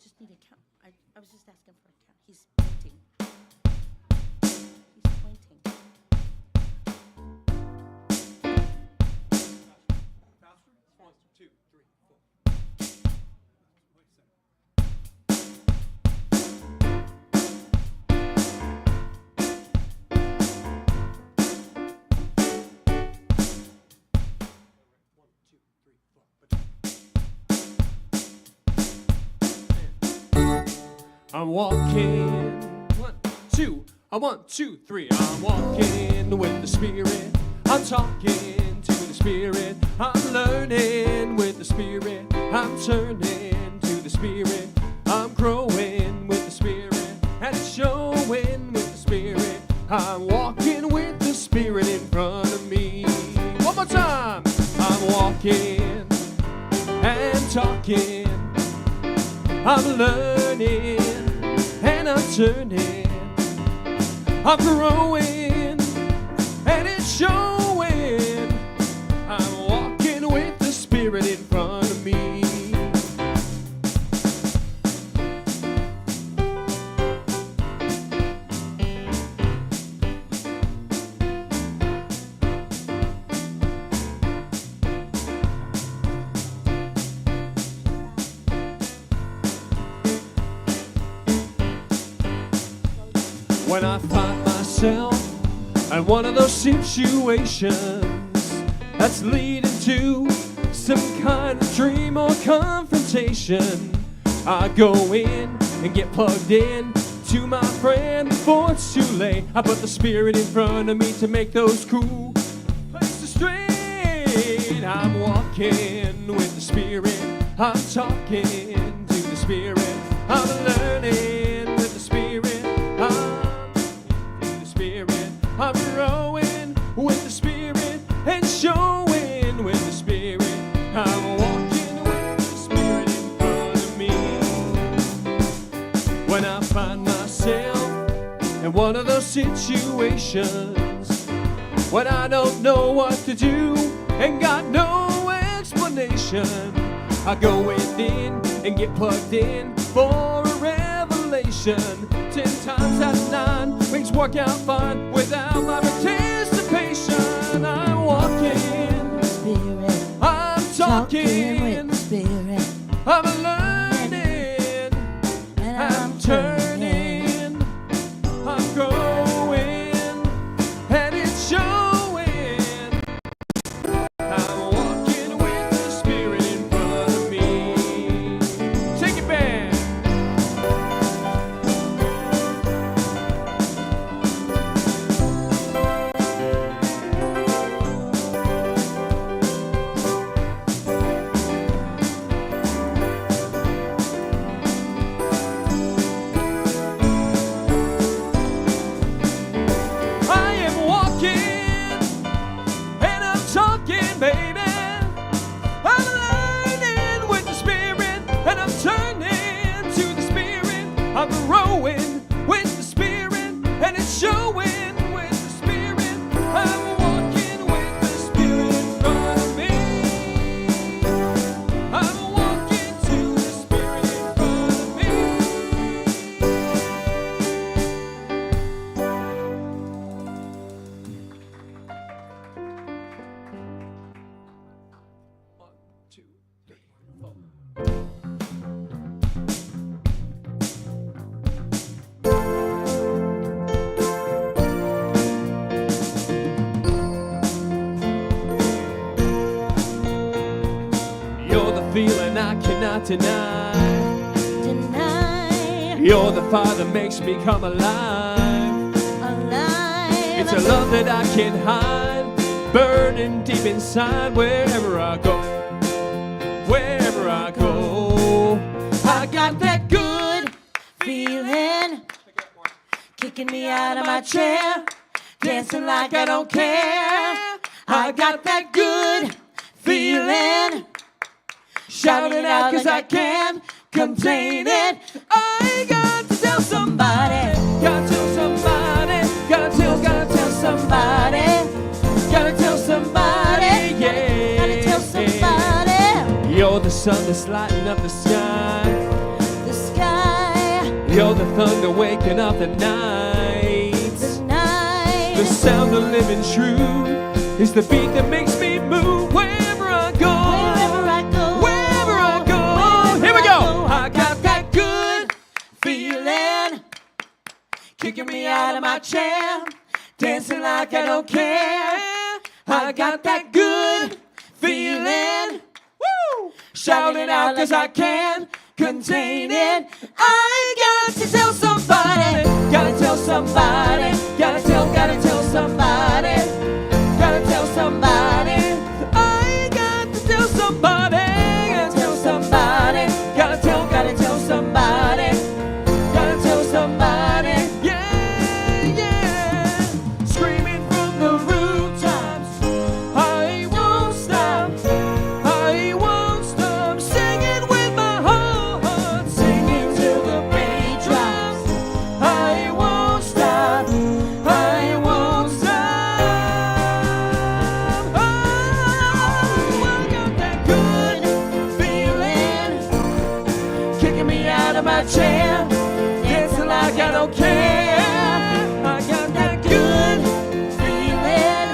just need a count. I was just asking for a count. He's pointing. He's pointing. Faster? 1, 2, 3, 4. Wait a second. I'm walking, 1, 2, 1, 2, 3. I'm walking with the Spirit. I'm talking to the Spirit. I'm learning with the Spirit. I'm turning to the Spirit. I'm growing with the Spirit. And it's showing with the Spirit. I'm walking with the Spirit in front of me. One more time. I'm walking and talking. I'm learning and I'm turning. I'm growing and it's showing. I'm walking with the Spirit in front of me. When I find myself in one of those situations that's leading to some kind of dream or confrontation, I go in and get plugged in to my friend before it's too late. I put the Spirit in front of me to make those cool places straight. I'm walking with the Spirit. I'm talking to the Spirit. I'm learning with the Spirit. I'm growing with the Spirit and showing with the Spirit. I'm walking with the Spirit in front of me. When I find myself in one of those situations when I don't know what to do and got no explanation, I go within and get plugged in for a revelation. 10 times out of 9, things work out fine without my participation. I'm walking with the Spirit. I'm talking with the Spirit. I'm learning and I'm turning. I'm growing and it's showing. I'm walking with the Spirit in front of me. Take it back. I'm growing with the Spirit, and it's showing with the Spirit. I'm walking with the Spirit in front of me. I'm walking to the Spirit in front of me. 1, 2, 3, 4. Feeling I cannot deny. You're the fire that makes me come alive. It's a love that I can't hide, burning deep inside. Wherever I go, wherever I go, I got that good feeling, kicking me out of my chair, dancing like I don't care. I got that good feeling, shouting it out 'cause I can't contain it. I got to tell somebody, gotta tell somebody, gotta tell somebody, gotta tell somebody, yeah. Gotta tell somebody. You're the sun that's lighting up the sky. The You're the thunder waking up the night. The sound of living true is the beat that makes me move. Wherever I go, wherever I go. Here we go. I got that good feeling, kicking me out of my chair, dancing like I don't care. I got that good feeling, woo, shouting out 'cause I can't contain it. I got to tell somebody, gotta tell somebody, gotta tell somebody, gotta tell somebody. I got to tell somebody, gotta tell somebody, gotta tell somebody, gotta tell somebody. Yeah, yeah. Screaming from the rooftops, I won't stop, I won't stop. Singing with my heart, singing till the beat drops. I won't stop, I won't stop. Oh, I got that good feeling, kicking me out of my chair, dancing like I don't care. I got that good feeling,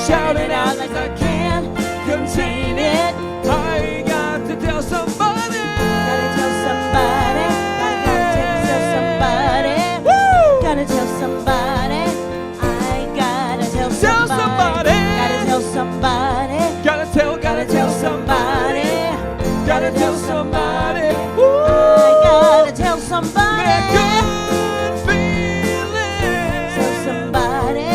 shouting out like I can't contain it. I got to tell somebody. Gotta tell somebody. I gotta tell somebody. Woo! Gotta tell somebody. I gotta tell Tell somebody. Gotta tell somebody. Gotta tell somebody. Gotta tell somebody. Woo! I gotta tell somebody. That good feeling. Tell somebody.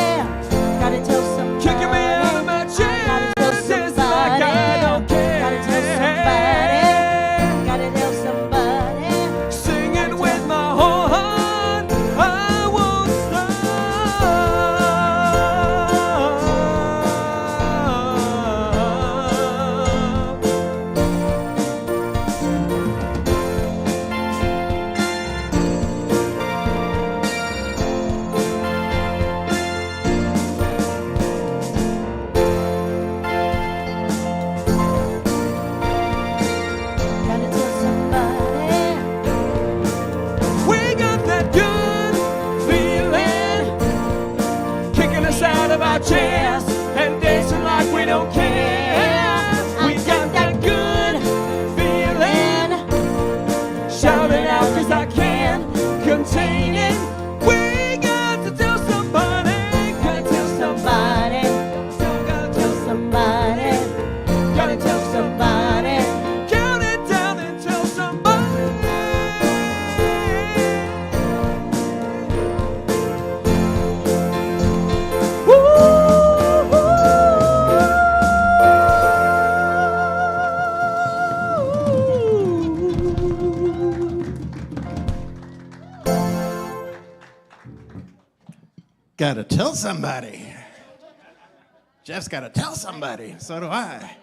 Gotta tell somebody. Kicking me out of my chair. Gotta tell Dancing like I don't care. Gotta tell somebody. Gotta tell somebody. Singing with my whole heart, I won't Gotta tell somebody. We got that good feeling, kicking us out of our chairs and dancing like we don't care. We got that good feeling, shouting out 'cause I can't contain it. We got to tell somebody, gotta tell somebody, gotta tell somebody, gotta tell somebody. Count it down and tell somebody. Gotta tell somebody. Jeff's gotta tell somebody. So do I.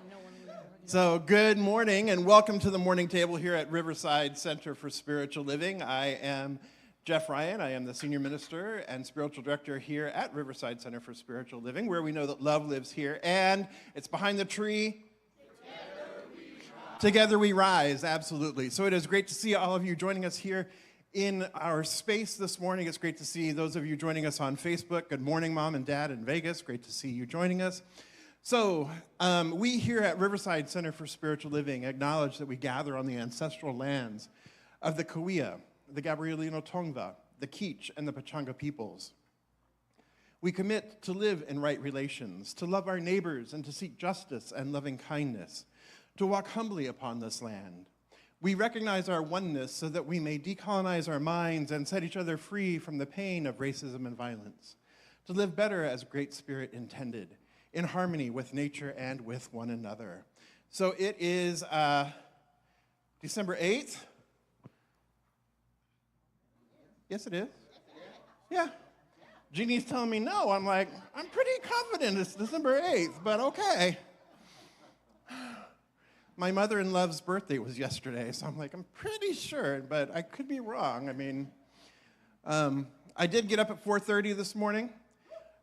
So good morning and welcome to the morning table here at Riverside Center for Spiritual Living. I am Jeff Ryan. I am the senior minister and spiritual director here at Riverside Center for Spiritual Living, where we know that love lives here. And it's behind the tree. Together we rise, absolutely. So it is great to see all of you joining us here in our space this morning. It's great to see those of you joining us on Facebook. Good morning, Mom and Dad in Vegas. Great to see you joining us. So we here at Riverside Center for Spiritual Living acknowledge that we gather on the ancestral lands of the Kauai, the Gabrielino Tongva, the Kizh, and the Pechanga peoples. We commit to live in right relations, to love our neighbors, and to seek justice and loving kindness, to walk humbly upon this land. We recognize our oneness so that we may decolonize our minds and set each other free from the pain of racism and violence, to live better as Great Spirit intended, in harmony with nature and with one another. So it is December 8th. Yes, it is. Yeah. Jeannie's telling me no. I'm like, I'm pretty confident it's December 8th, but okay. My mother-in-law's birthday was yesterday, so I'm like, I'm pretty sure, but I could be wrong. I mean, I did get up at 4:30 this morning.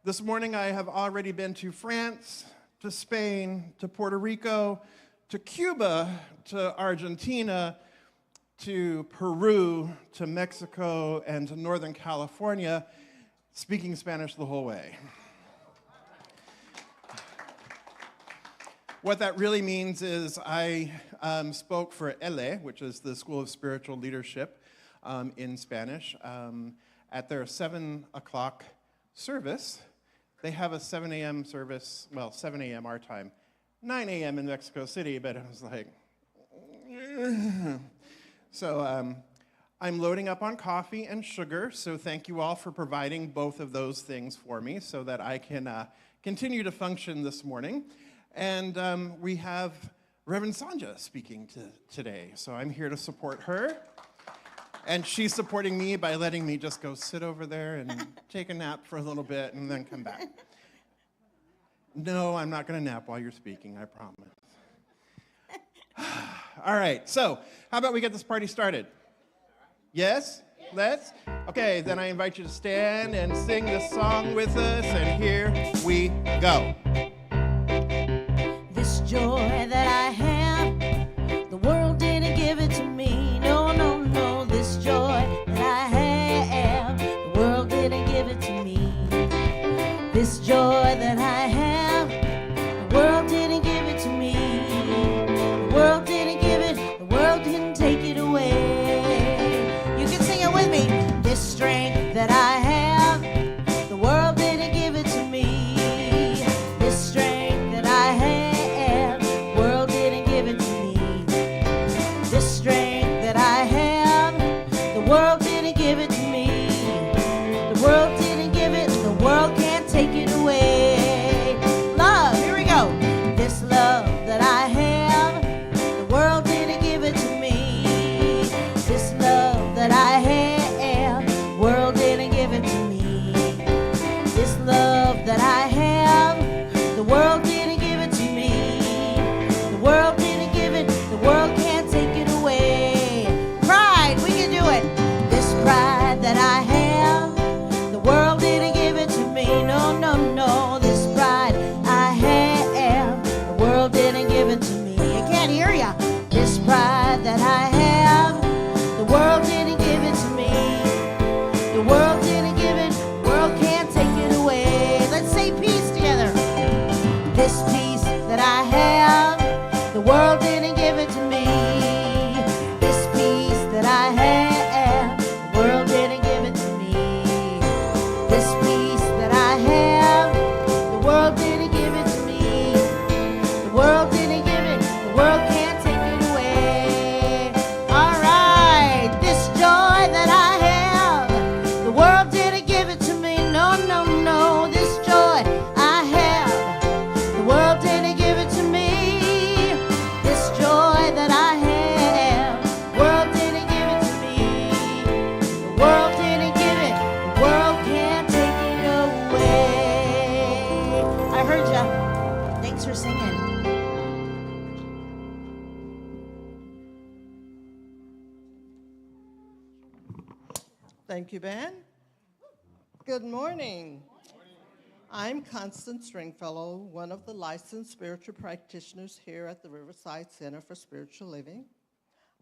This morning I have already been to France, to Spain, to Puerto Rico, to Cuba, to Argentina, to Peru, to Mexico, and to Northern California, speaking Spanish the whole way. What that really means is I spoke for ELE, which is the School of Spiritual Leadership in Spanish, at their 7 o'clock service. They have a 7 a.m. service, well, 7 a.m. our time, 9 a.m. in Mexico City, but I was like, so I'm loading up on coffee and sugar, so thank you all for providing both of those things for me so that I can continue to function this morning. And we have Reverend Sonja speaking today, so I'm here to support her. And she's supporting me by letting me just go sit over there and take a nap for a little bit and then come back. No, I'm not going to nap while you're speaking, I promise. All right, so how about we get this party started? Yes? Let's? Okay, then I invite you to stand and sing this song with us, and here we go. This joy that I have, the world didn't give it to me. No, no, no. This joy that I have, the world didn't give it to me. This joy that I have, the world didn't give it to me. The world didn't give it, the world didn't take it away. You can sing it with me. This strength that I have, the world didn't give it to me. This strength that I have, the world didn't give it to me. This strength that I have, the world didn't give it to me. The world didn't give it, the world can't take it away. Love, here we go. This love that I have, the world didn't give it to me. This love that I have, the world didn't give it to me. This love that I have, the world didn't give it to me. The world didn't give it, the world can't take it away. Pride, we can do it. This pride that I have, the world didn't give it to me. No, no, no. This pride I have, the world didn't give it to me. I can't hear ya. This pride that I have, the world didn't give it to me. The world didn't give it, the world can't take it away. Let's say peace together. This peace that I have, the world didn't give it to me. This peace that I have, the world didn't give it to me. This peace that I have, the world didn't give it to me. The world didn't give it, the world can't take it away. All right, this joy that I have, the world didn't give it to me. No, no, no. This joy I have, the world didn't give it to me. This joy that I have, the world didn't give it to me. The world didn't give it, the world can't take it away. I heard ya. Thanks for singing. Thank you, Ben. Good morning. I'm Constance Stringfellow, one of the licensed spiritual practitioners here at the Riverside Center for Spiritual Living.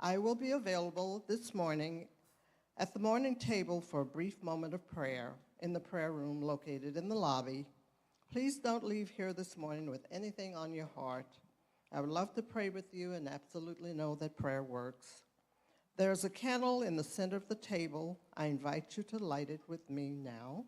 I will be available this morning at the morning table for a brief moment of prayer in the prayer room located in the lobby. Please don't leave here this morning with anything on your heart. I would love to pray with you and absolutely know that prayer works. There's a candle in the center of the table. I invite you to light it with me now.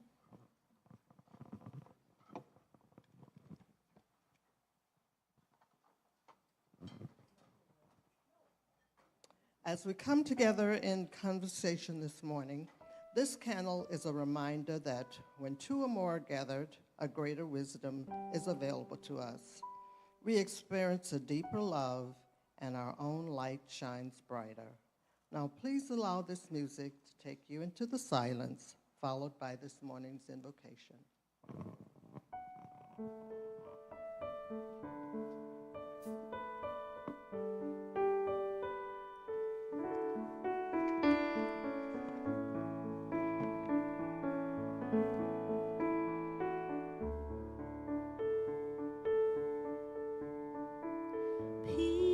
As we come together in conversation this morning, this candle is a reminder that when two or more are gathered, a greater wisdom is available to us. We experience a deeper love, and our own light shines brighter. Now, please allow this music to take you into the silence, followed by this morning's invocation. Peace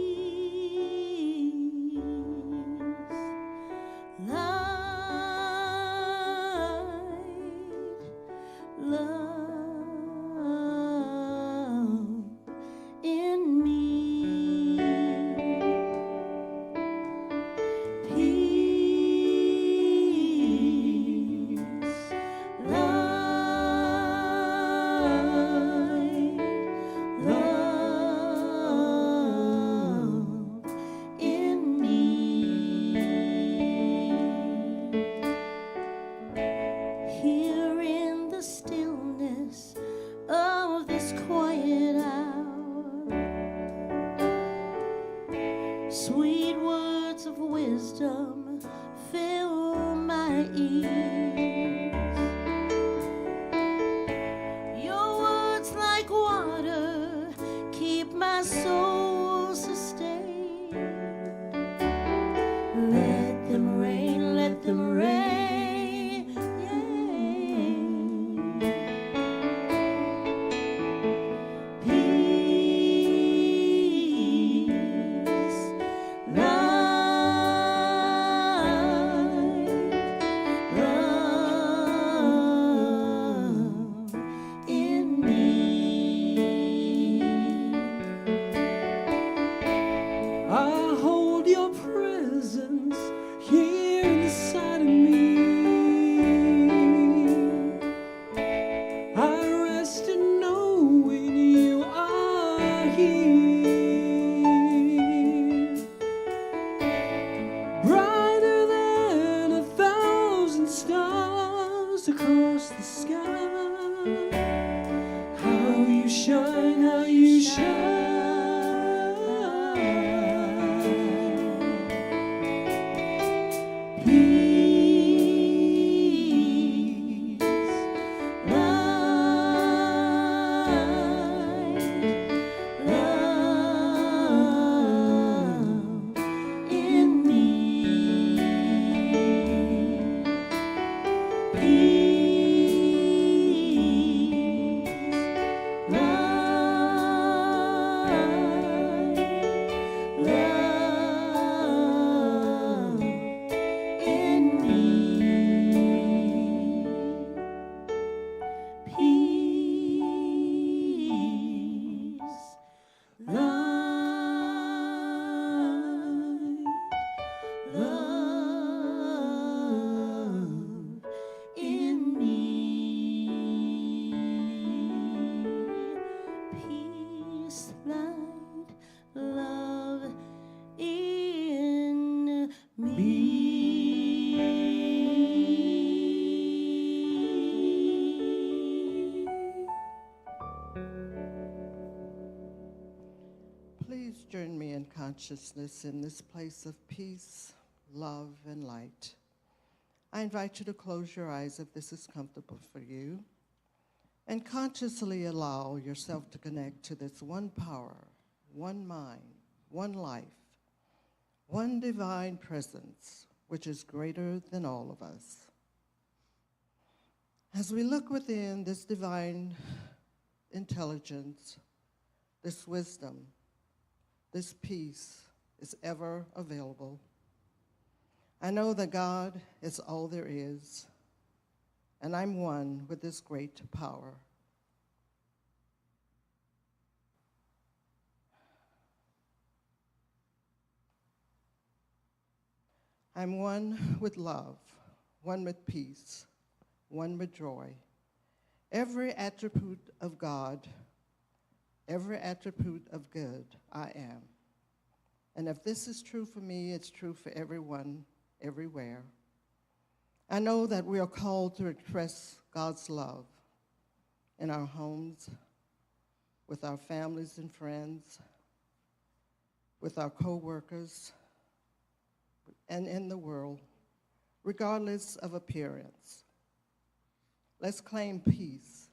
wisdom fill my ears. Your words like water keep my soul sustained. Let them rain, let them rain, yeah. Peace, light, love in me. I hold your presence here inside of me. I rest in knowing you are here. Brighter than 1,000 stars across the sky. How you shine, how you shine. Peace, light, love in me. Peace, light, love in me. Peace, light, love in me. Peace, light, love in me. Please join me in consciousness in this place of peace, love, and light. I invite you to close your eyes if this is comfortable for you, and consciously allow yourself to connect to this one power, one mind, one life, one divine presence, which is greater than all of us. As we look within this divine intelligence, this wisdom, this peace is ever available. I know that God is all there is, and I'm one with this great power. I'm one with love, one with peace, one with joy. Every attribute of God, every attribute of good, I am. And if this is true for me, it's true for everyone, everywhere. I know that we are called to express God's love in our homes, with our families and friends, with our co-workers, and in the world, regardless of appearance. Let's claim peace.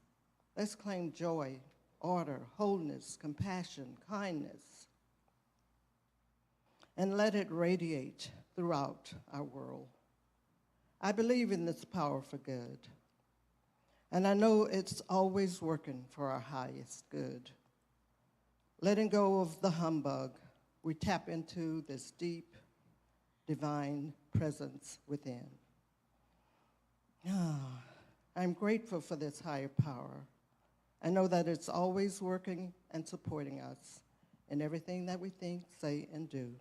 Let's claim joy, order, wholeness, compassion, kindness, and let it radiate throughout our world. I believe in this power for good, and I know it's always working for our highest good. Letting go of the humbug, we tap into this deep, divine presence within. I'm grateful for this higher power. I know that it's always working and supporting us in everything that we think, say, and do.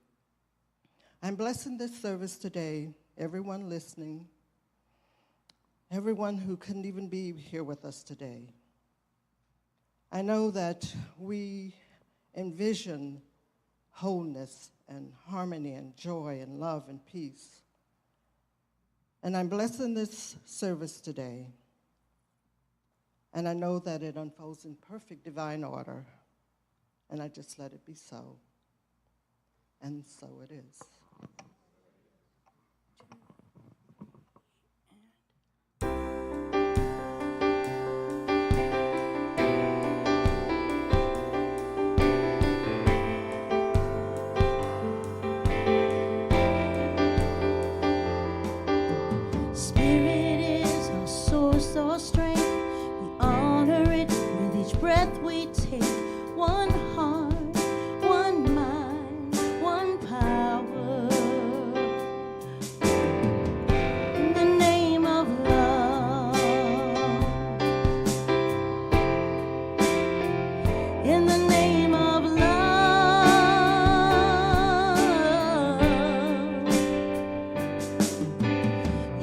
I'm blessing this service today, everyone listening, everyone who couldn't even be here with us today. I know that we envision wholeness and harmony and joy and love and peace. And I'm blessing this service today. And I know that it unfolds in perfect divine order. And I just let it be so. And so it is.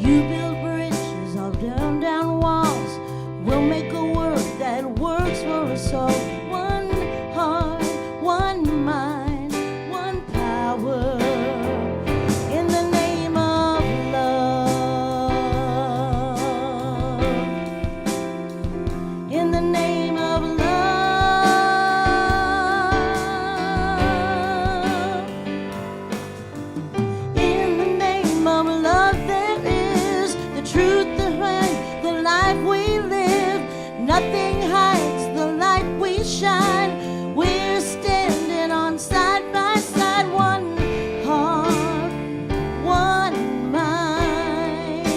You build bridges, I'll down, down walls. We'll make a world that works for us all. One heart, one mind, one power. In the name of love. In the name of love. In the name of love, there is the truth behind the life we live. Nothing hides the light we shine. We're standing on side by side. One heart, one mind,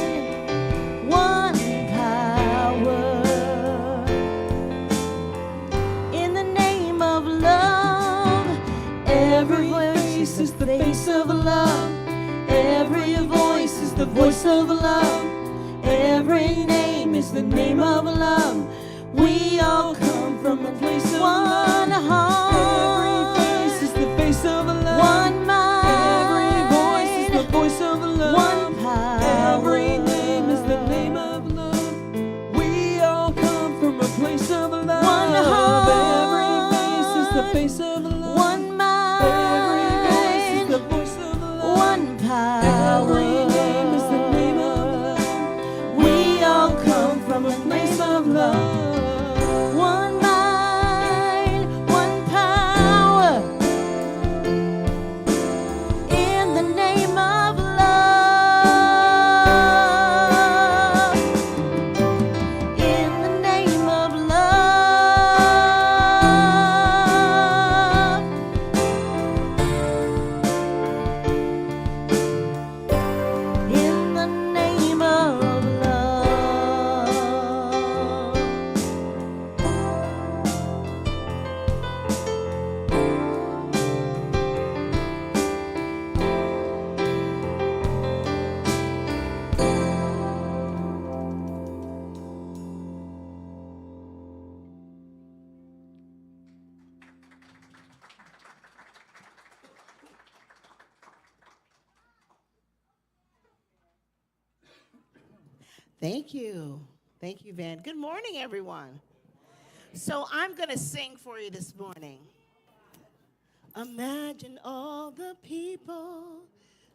one power. In the name of love, every voice is the face of love. Every voice is the voice of love. Every name is the name of love. We all come from a place of one heart. Every face is the face of love. One mind. Every voice is the voice of love. One power. Every name is the name of love. We all come from a place of love. One heart. Every face is the face of love. One mind. Every voice is the voice of love. One power. Every name is the name of love. We all come from a Place of love. one mind, one power. In the name of love. In the name of love. In the name of love. Thank you. Thank you, Van. Good morning, everyone. So I'm going to sing for you this morning. Imagine all the people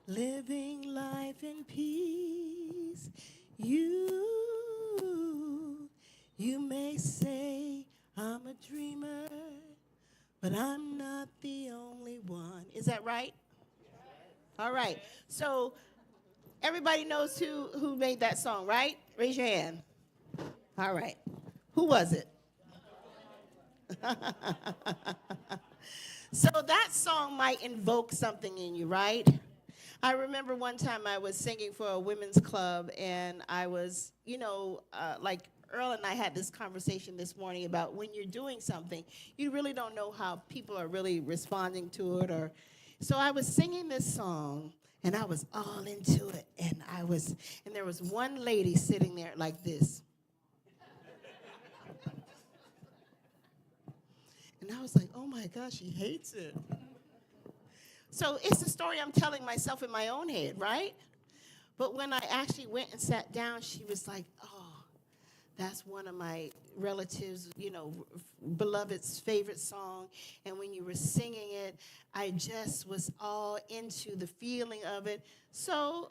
living life in peace. You may say I'm a dreamer, but I'm not the only one. Is that right? All right. So everybody knows who made that song, right? Raise your hand. All right. Who was it? So that song might invoke something in you, right? I remember one time I was singing for a women's club, and I was, like Earl and I had this conversation this morning about when you're doing something, you really don't know how people are really responding to it. So I was singing this song, and I was all into it, and there was one lady sitting there like this. And I was like, oh my gosh, she hates it. So it's the story I'm telling myself in my own head, right? But when I actually went and sat down, she was like, oh, that's one of my relatives, beloved's favorite song. And when you were singing it, I just was all into the feeling of it. So,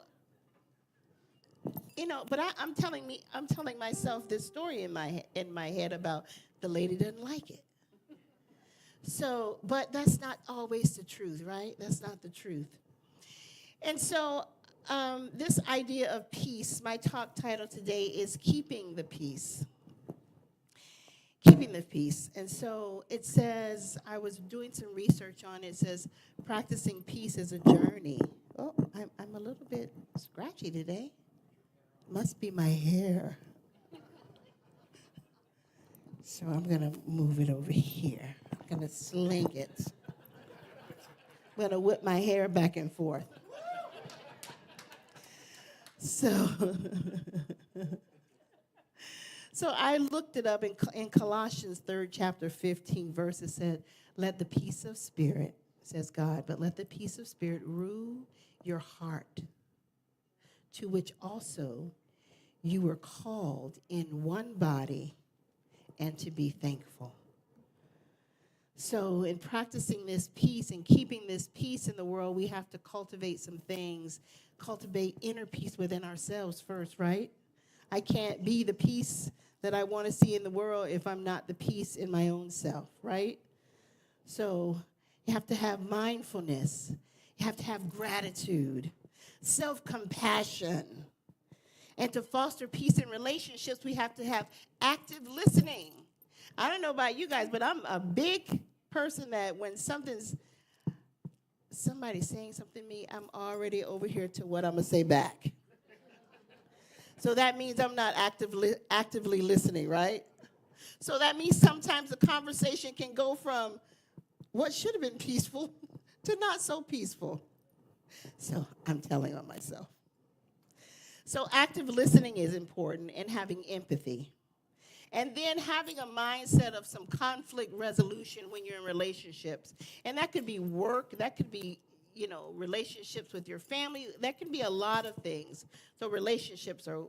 but I'm telling myself this story in my head about the lady didn't like it. So, but that's not always the truth, right? That's not the truth. And so this idea of peace, my talk title today is Keeping the Peace. Keeping the peace. And so it says, I was doing some research on it. It says, practicing peace is a journey. Oh, I'm a little bit scratchy today. Must be my hair. So I'm going to move it over here. I'm going to sling it. I'm going to whip my hair back and forth. So I looked it up in Colossians 3rd chapter 15 verse. It said, let the peace of spirit, says God, but let the peace of spirit rule your heart, to which also you were called in one body, and to be thankful. So in practicing this peace and keeping this peace in the world, we have to cultivate some things, cultivate inner peace within ourselves first, right? I can't be the peace that I want to see in the world if I'm not the peace in my own self, right? So you have to have mindfulness. You have to have gratitude, self-compassion. And to foster peace in relationships, we have to have active listening. I don't know about you guys, but I'm a big person that when somebody's saying something to me, I'm already over here to what I'm going to say back. So that means I'm not actively listening, right? So that means sometimes the conversation can go from what should have been peaceful to not so peaceful. So I'm telling on myself. So active listening is important, and having empathy. And then having a mindset of some conflict resolution when you're in relationships. And that could be work, that could be, relationships with your family. That can be a lot of things. So relationships are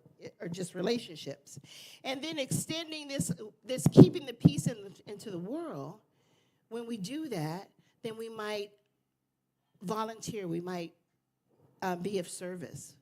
just relationships. And then extending this keeping the peace into the world. When we do that, then we might volunteer. We might be of service.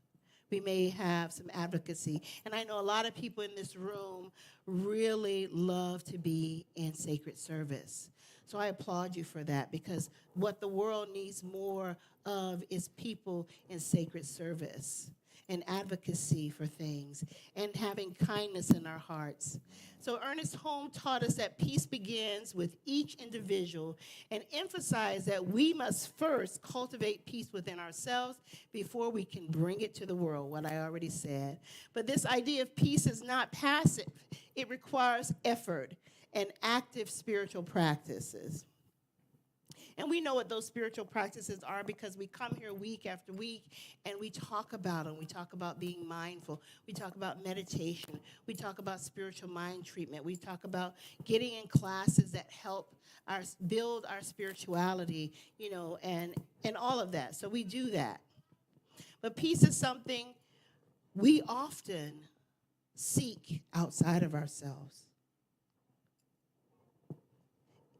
We may have some advocacy. And I know a lot of people in this room really love to be in sacred service. So I applaud you for that, because what the world needs more of is people in sacred service and advocacy for things and having kindness in our hearts. So Ernest Holmes taught us that peace begins with each individual and emphasized that we must first cultivate peace within ourselves before we can bring it to the world, what I already said. But this idea of peace is not passive. It requires effort and active spiritual practices. And we know what those spiritual practices are because we come here week after week and we talk about them. We talk about being mindful. We talk about meditation. We talk about spiritual mind treatment. We talk about getting in classes that help build our spirituality, and all of that. So we do that. But peace is something we often seek outside of ourselves.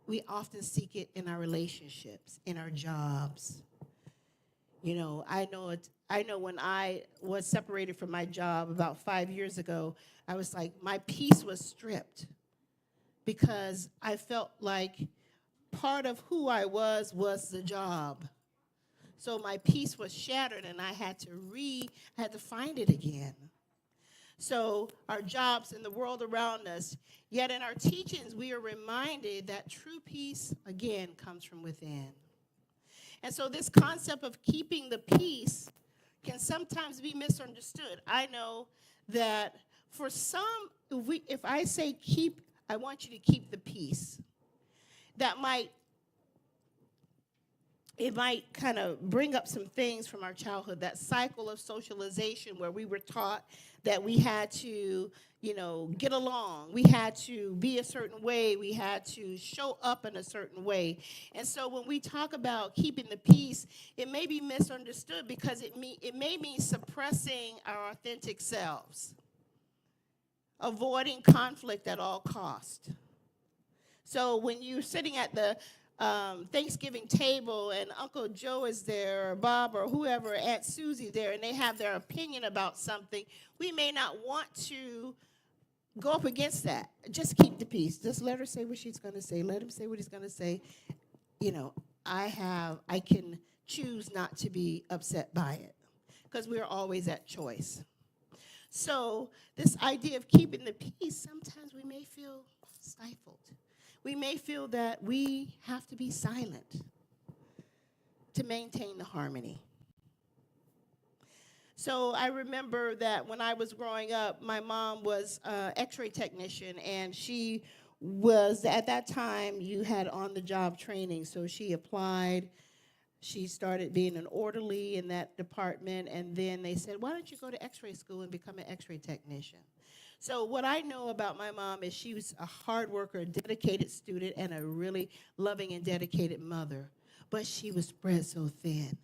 We often seek it in our relationships, in our jobs. I know when I was separated from my job about 5 years ago, I was like, my peace was stripped because I felt like part of who I was the job. So my peace was shattered, and I had to find it again. So our jobs and the world around us, yet in our teachings, we are reminded that true peace, again, comes from within. And so this concept of keeping the peace can sometimes be misunderstood. I know that for some, if I say I want you to keep the peace, it might kind of bring up some things from our childhood, that cycle of socialization where we were taught that we had to, get along. We had to be a certain way. We had to show up in a certain way. And so when we talk about keeping the peace, it may be misunderstood because it may mean suppressing our authentic selves, avoiding conflict at all cost. So when you're sitting at the Thanksgiving table and Uncle Joe is there, or Bob, or whoever, Aunt Susie there, and they have their opinion about something, we may not want to go up against that. Just keep the peace. Just let her say what she's going to say. Let him say what he's going to say. I can choose not to be upset by it because we're always at choice. So this idea of keeping the peace, sometimes we may feel stifled. We may feel that we have to be silent to maintain the harmony. So I remember that when I was growing up, my mom was an x-ray technician, and she was, at that time, you had on-the-job training. So she applied. She started being an orderly in that department, and then they said, why don't you go to x-ray school and become an x-ray technician? So what I know about my mom is she was a hard worker, a dedicated student, and a really loving and dedicated mother. But she was spread so thin.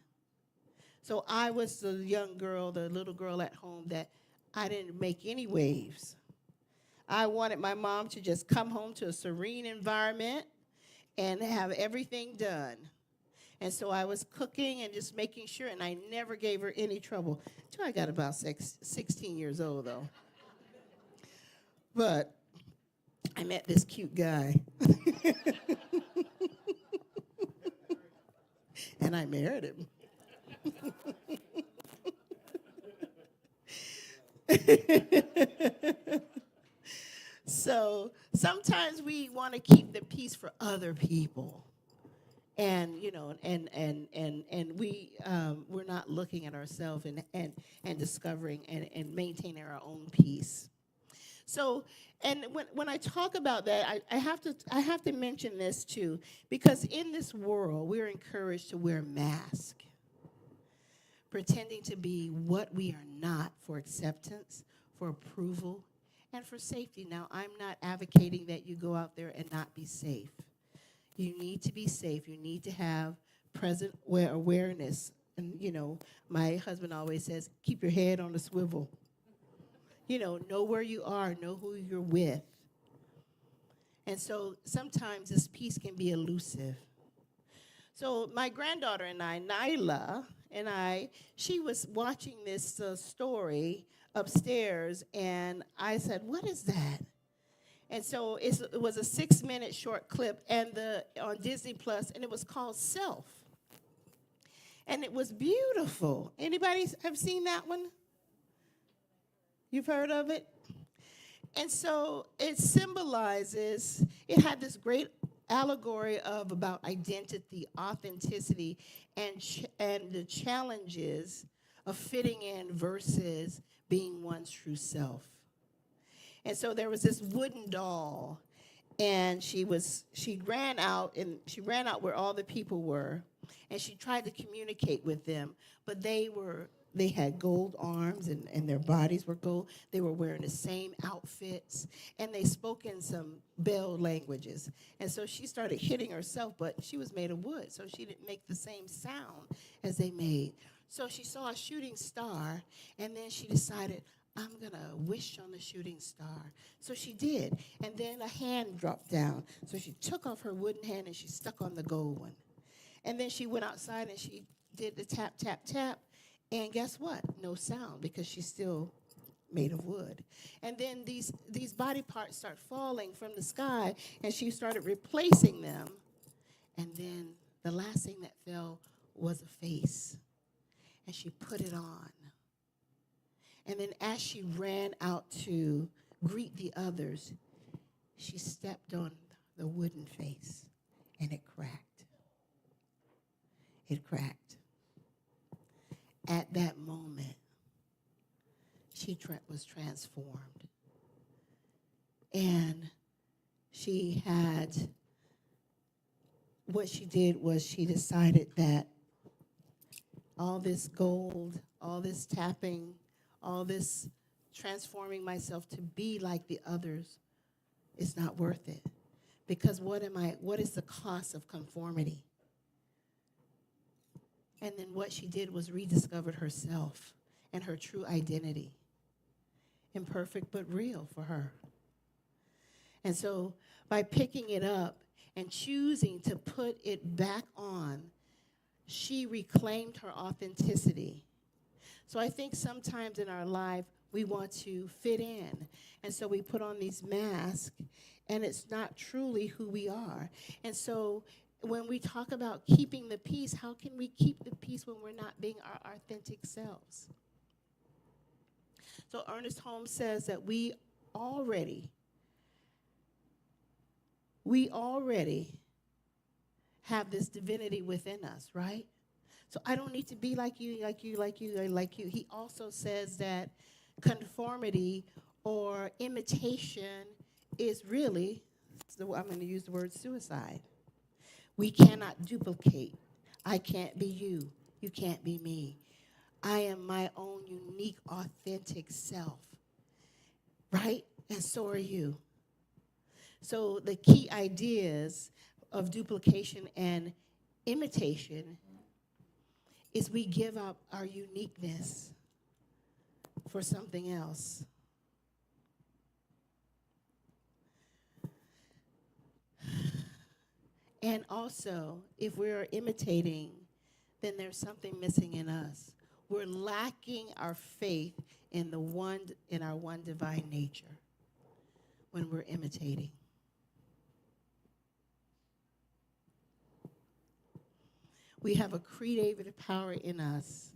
So I was the young girl, the little girl at home that I didn't make any waves. I wanted my mom to just come home to a serene environment and have everything done. And so I was cooking and just making sure, and I never gave her any trouble. Until I got about 16 years old, though. But I met this cute guy. And I married him. So sometimes we want to keep the peace for other people. And we're not looking at ourselves and discovering and maintaining our own peace. So, and when I talk about that, I have to mention this too, because in this world we're encouraged to wear masks, pretending to be what we are not for acceptance, for approval, and for safety. Now, I'm not advocating that you go out there and not be safe. You need to be safe. You need to have present awareness. And, my husband always says, keep your head on a swivel. Know where you are, know who you're with. And so sometimes this peace can be elusive. So my granddaughter and I, Nyla, she was watching this story upstairs, and I said, what is that? And so it was a 6-minute short clip on Disney Plus, and it was called Self. And it was beautiful. Anybody have seen that one? You've heard of it? And so it had this great allegory about identity, authenticity, and the challenges of fitting in versus being one's true self. And so there was this wooden doll, and she ran out where all the people were, and she tried to communicate with them, but they had gold arms, and their bodies were gold. They were wearing the same outfits, and they spoke in some Bell languages. And so she started hitting herself, but she was made of wood, so she didn't make the same sound as they made. So she saw a shooting star, and then she decided, I'm going to wish on the shooting star. So she did, and then a hand dropped down. So she took off her wooden hand, and she stuck on the gold one. And then she went outside, and she did the tap, tap, tap. And guess what? No sound, because she's still made of wood. And then these body parts start falling from the sky, and she started replacing them. And then the last thing that fell was a face. And she put it on. And then as she ran out to greet the others, she stepped on the wooden face, and it cracked. It cracked. At that moment, she was transformed. And what she did was she decided that all this gold, all this tapping, all this transforming myself to be like the others is not worth it. Because what is the cost of conformity? And then what she did was rediscovered herself and her true identity. Imperfect but real for her. And so by picking it up and choosing to put it back on, she reclaimed her authenticity. So I think sometimes in our life, we want to fit in. And so we put on these masks, and it's not truly who we are. And so when we talk about keeping the peace, how can we keep the peace when we're not being our authentic selves? So Ernest Holmes says that we already have this divinity within us, right? So I don't need to be like you, like you, like you, like you. He also says that conformity or imitation is really, I'm going to use the word suicide. We cannot duplicate. I can't be you. You can't be me. I am my own unique, authentic self, right? And so are you. So the key ideas of duplication and imitation is we give up our uniqueness for something else. And also, if we're imitating, then there's something missing in us. We're lacking our faith in our one divine nature when we're imitating. We have a creative power in us.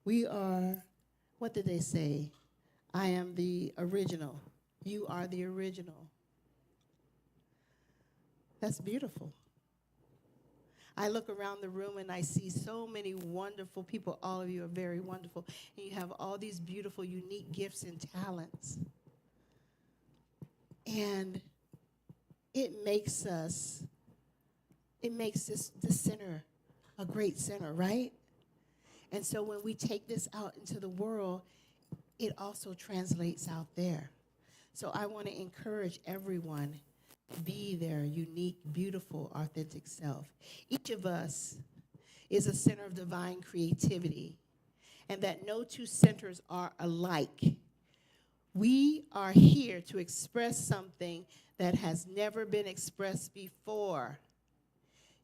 We are, what did they say? I am the original. You are the original. That's beautiful. I look around the room and I see so many wonderful people. All of you are very wonderful. And you have all these beautiful, unique gifts and talents. And it makes this center a great center, right? And so when we take this out into the world, it also translates out there. So I want to encourage everyone to be their unique, beautiful, authentic self. Each of us is a center of divine creativity, and that no two centers are alike. We are here to express something that has never been expressed before.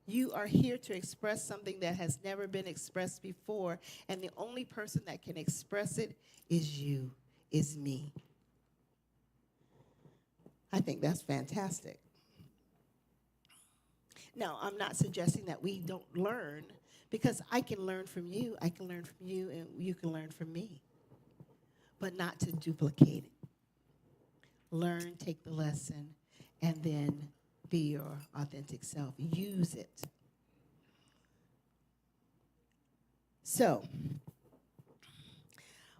You are here to express something that has never been expressed before, and the only person that can express it is you, is me. I think that's fantastic. Now, I'm not suggesting that we don't learn, because I can learn from you, I can learn from you, and you can learn from me, but not to duplicate it. Learn, take the lesson, and then be your authentic self. Use it. So,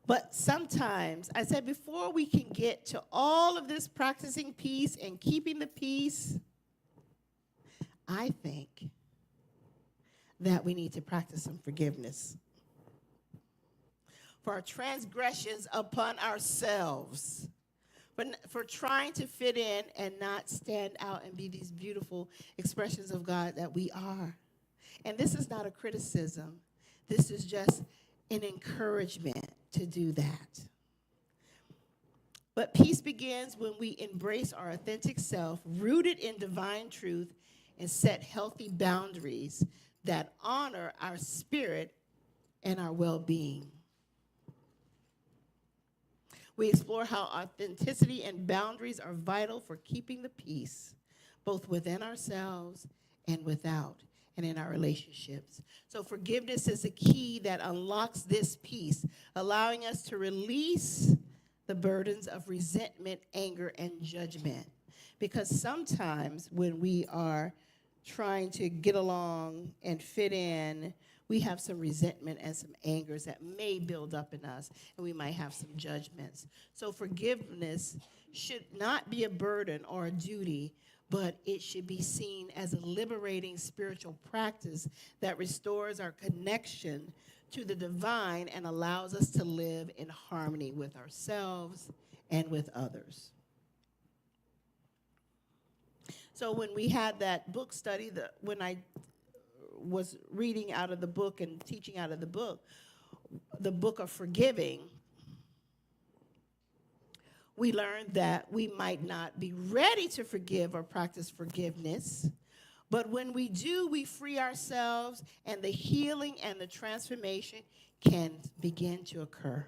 but sometimes, I said before we can get to all of this practicing peace and keeping the peace, I think that we need to practice some forgiveness for our transgressions upon ourselves, for trying to fit in and not stand out and be these beautiful expressions of God that we are. And this is not a criticism. This is just an encouragement to do that. But peace begins when we embrace our authentic self, rooted in divine truth, and set healthy boundaries that honor our spirit and our well-being. We explore how authenticity and boundaries are vital for keeping the peace, both within ourselves and without, and in our relationships. So forgiveness is a key that unlocks this peace, allowing us to release the burdens of resentment, anger, and judgment. Because sometimes when we are trying to get along and fit in, we have some resentment and some angers that may build up in us, and we might have some judgments. So forgiveness should not be a burden or a duty, but it should be seen as a liberating spiritual practice that restores our connection to the divine and allows us to live in harmony with ourselves and with others. So when we had that book study, when I was reading out of the book and teaching out of the book of forgiving, we learned that we might not be ready to forgive or practice forgiveness, but when we do, we free ourselves, and the healing and the transformation can begin to occur.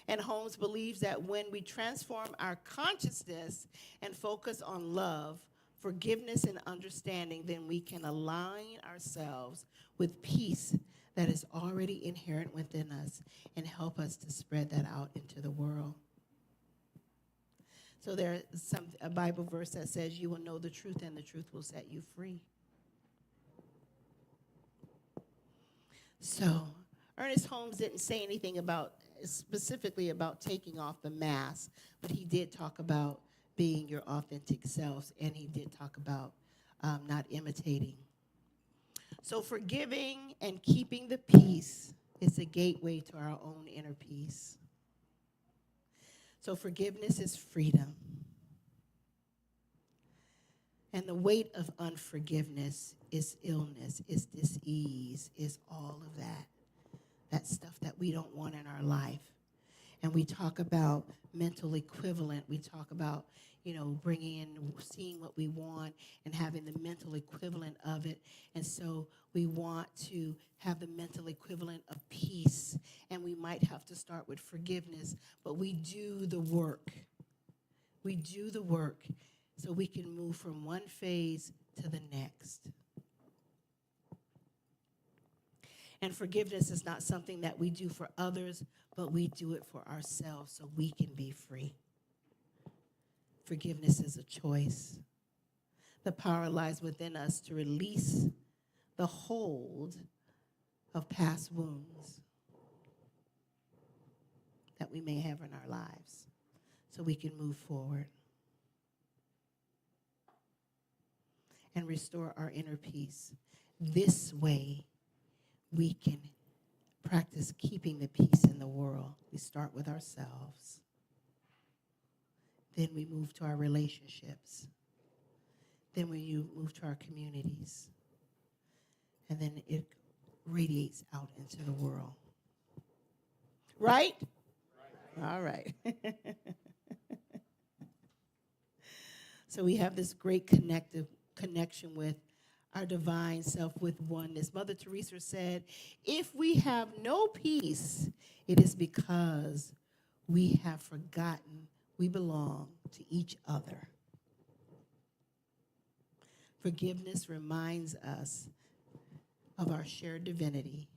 And Holmes believes that when we transform our consciousness and focus on love, forgiveness, and understanding, then we can align ourselves with peace that is already inherent within us and help us to spread that out into the world. So there's a Bible verse that says, you will know the truth, and the truth will set you free. So Ernest Holmes didn't say anything specifically about taking off the mask, but he did talk about being your authentic selves, and he did talk about not imitating. So forgiving and keeping the peace is a gateway to our own inner peace. So forgiveness is freedom. And the weight of unforgiveness is illness, is dis-ease, is all of that. That stuff that we don't want in our life. And we talk about mental equivalent. We talk about, bringing in, seeing what we want and having the mental equivalent of it. And so we want to have the mental equivalent of peace. And we might have to start with forgiveness, but we do the work. We do the work so we can move from one phase to the next. And forgiveness is not something that we do for others, but we do it for ourselves so we can be free. Forgiveness is a choice. The power lies within us to release the hold of past wounds that we may have in our lives so we can move forward and restore our inner peace. This way, we can practice keeping the peace in the world. We start with ourselves. Then we move to our relationships. Then we move to our communities. And then it radiates out into the world. Right? All right. So we have this great connection with our divine self, with oneness. Mother Teresa said, if we have no peace, it is because we have forgotten we belong to each other. Forgiveness reminds us of our shared divinity,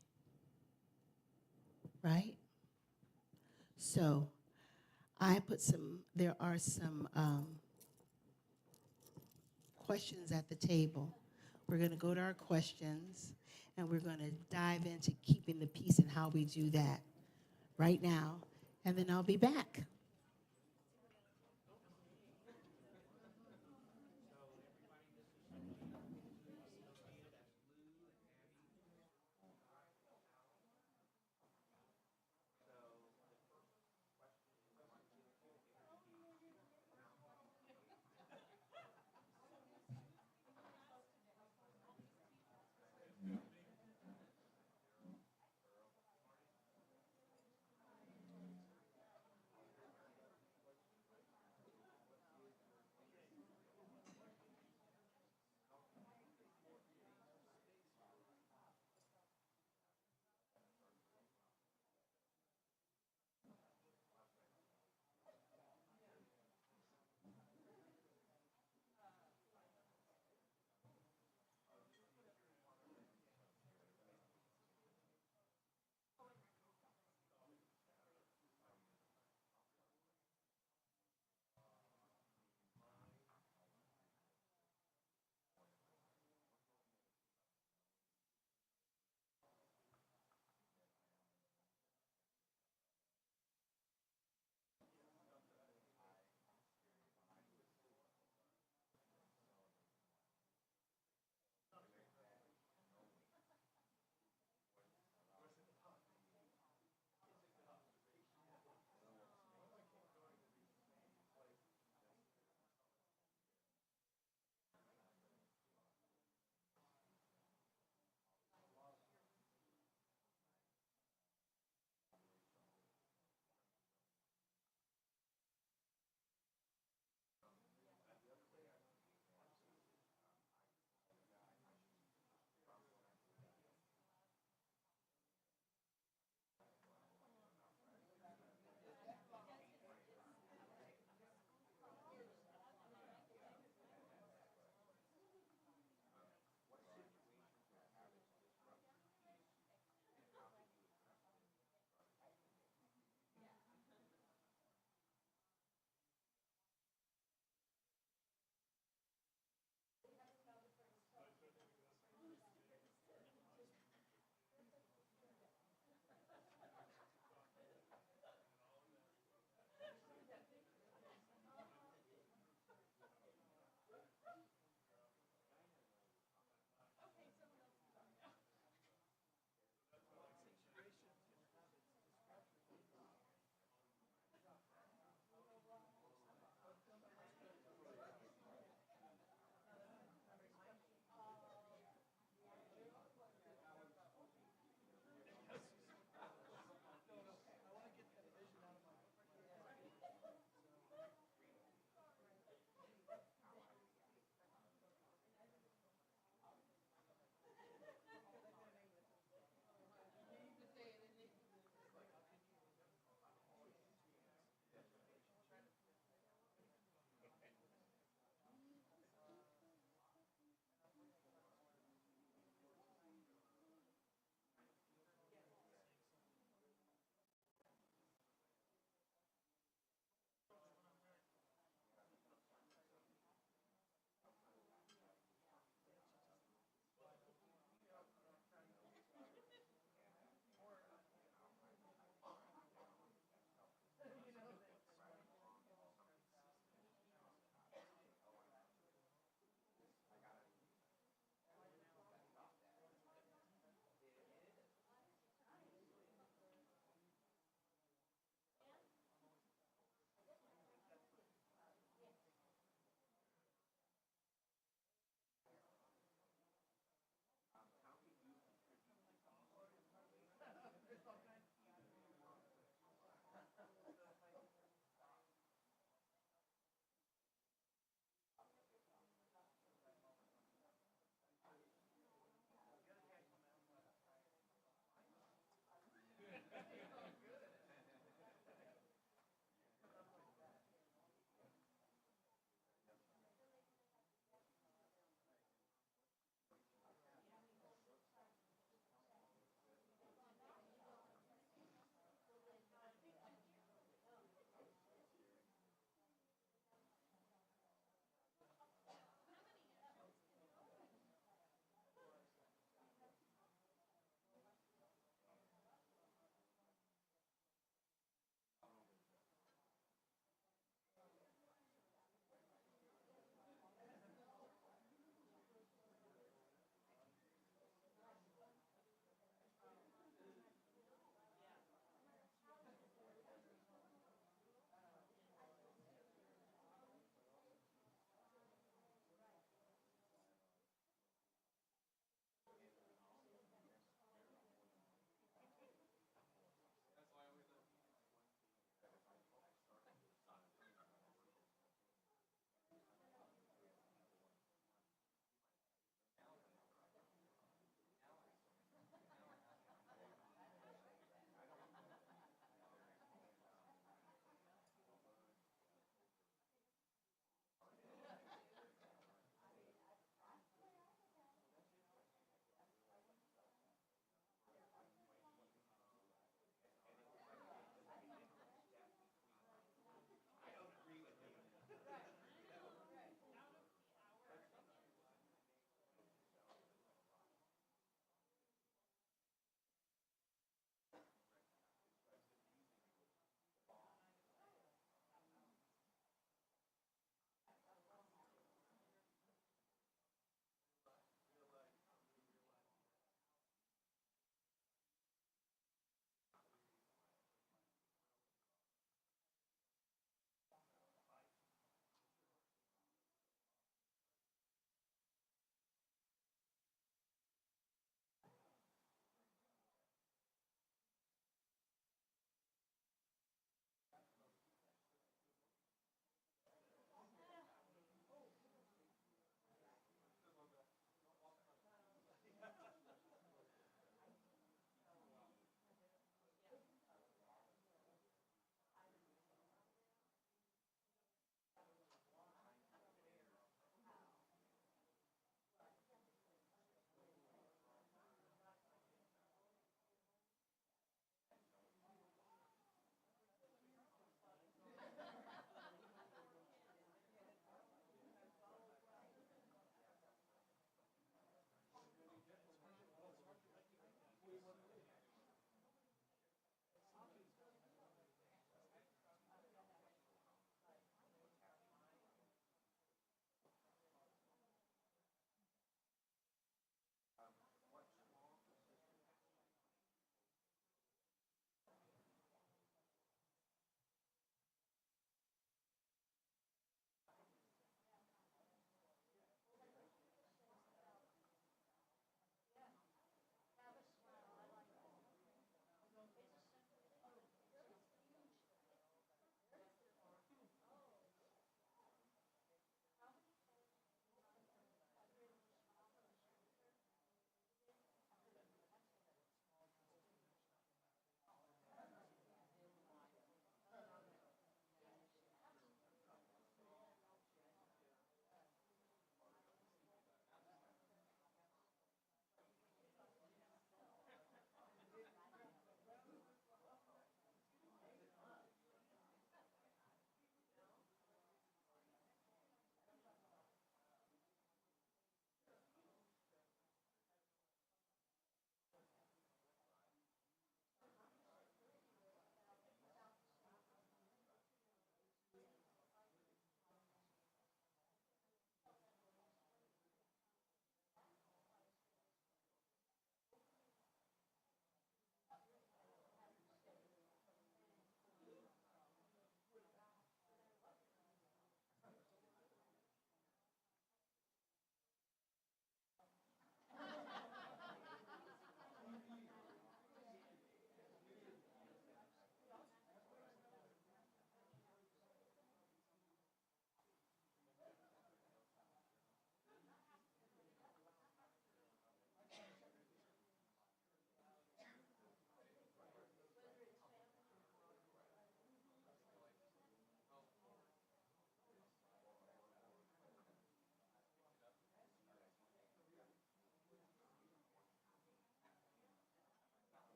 right? So there are some questions at the table. We're going to go to our questions, and we're going to dive into keeping the peace and how we do that right now, and then I'll be back.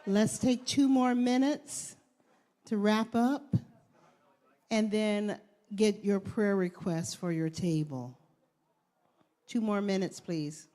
Let's take 2 more minutes to wrap up and then get your prayer requests for your table. 2 more minutes, please.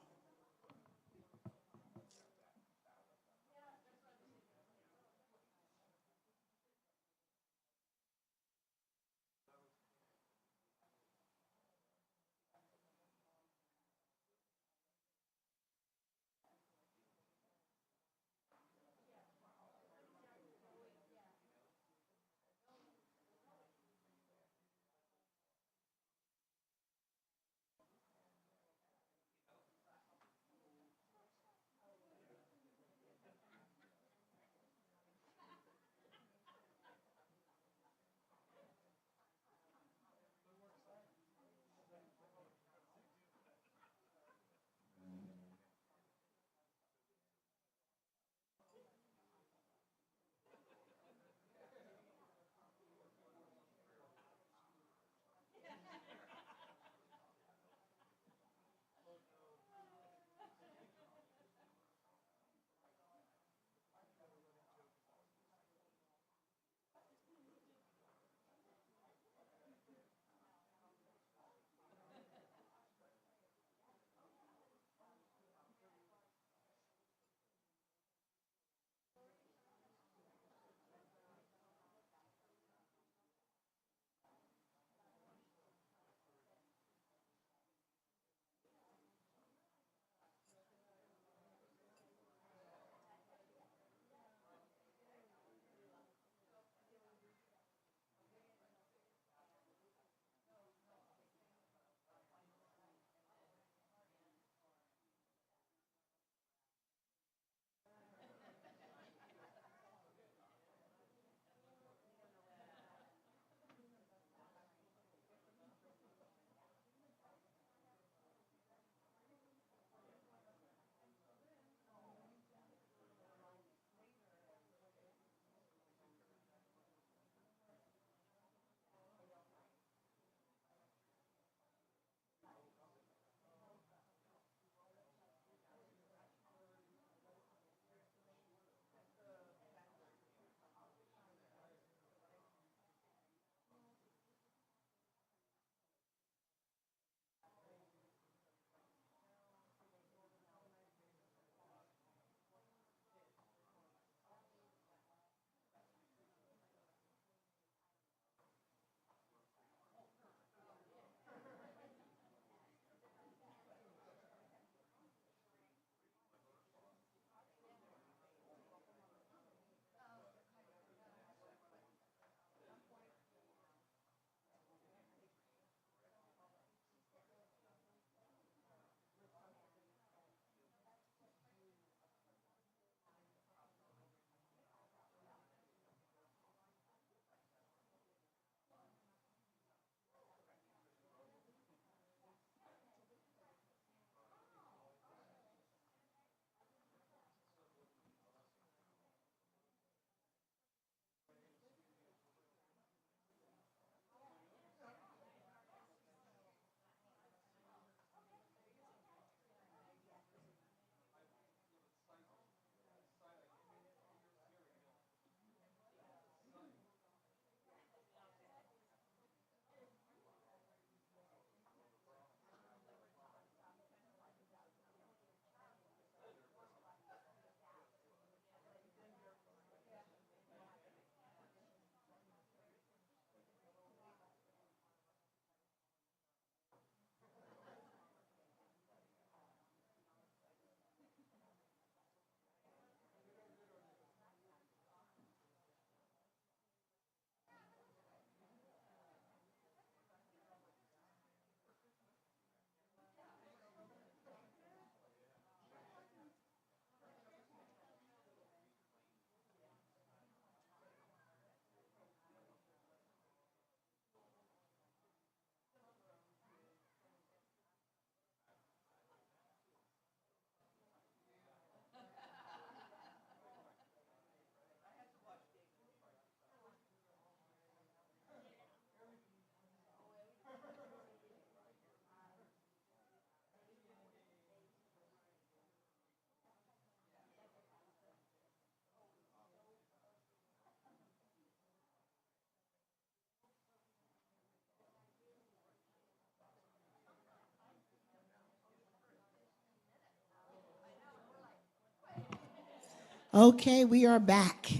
Okay, we are back.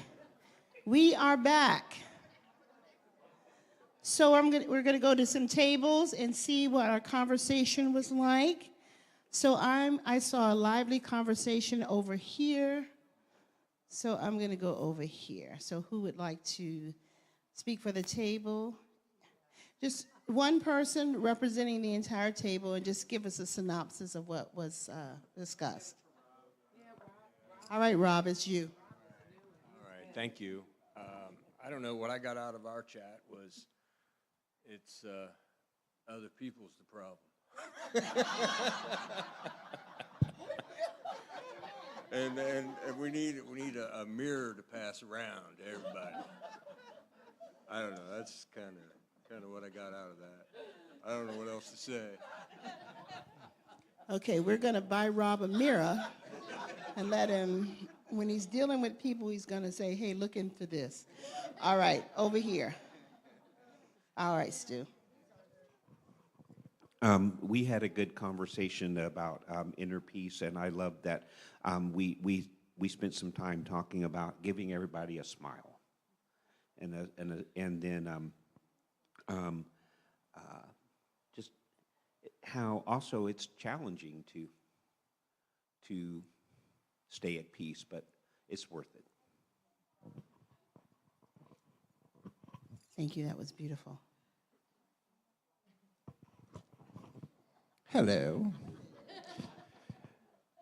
We are back. So we're gonna go to some tables and see what our conversation was like. So I saw a lively conversation over here. So I'm gonna go over here. So who would like to speak for the table? Just one person representing the entire table, and just give us a synopsis of what was discussed. All right, Rob, it's you. All right, thank you. I don't know what I got out of our chat was it's other people's the problem. and we need a mirror to pass around to everybody. I don't know. That's kind of what I got out of that. I don't know what else to say. Okay, we're gonna buy Rob a mirror and let him, when he's dealing with people, he's gonna say, hey, look into this. All right, over here. All right, Stu. We had a good conversation about inner peace, and I love that we spent some time talking about giving everybody a smile, and then just how also it's challenging to stay at peace, but it's worth it. Thank you, that was beautiful. Hello.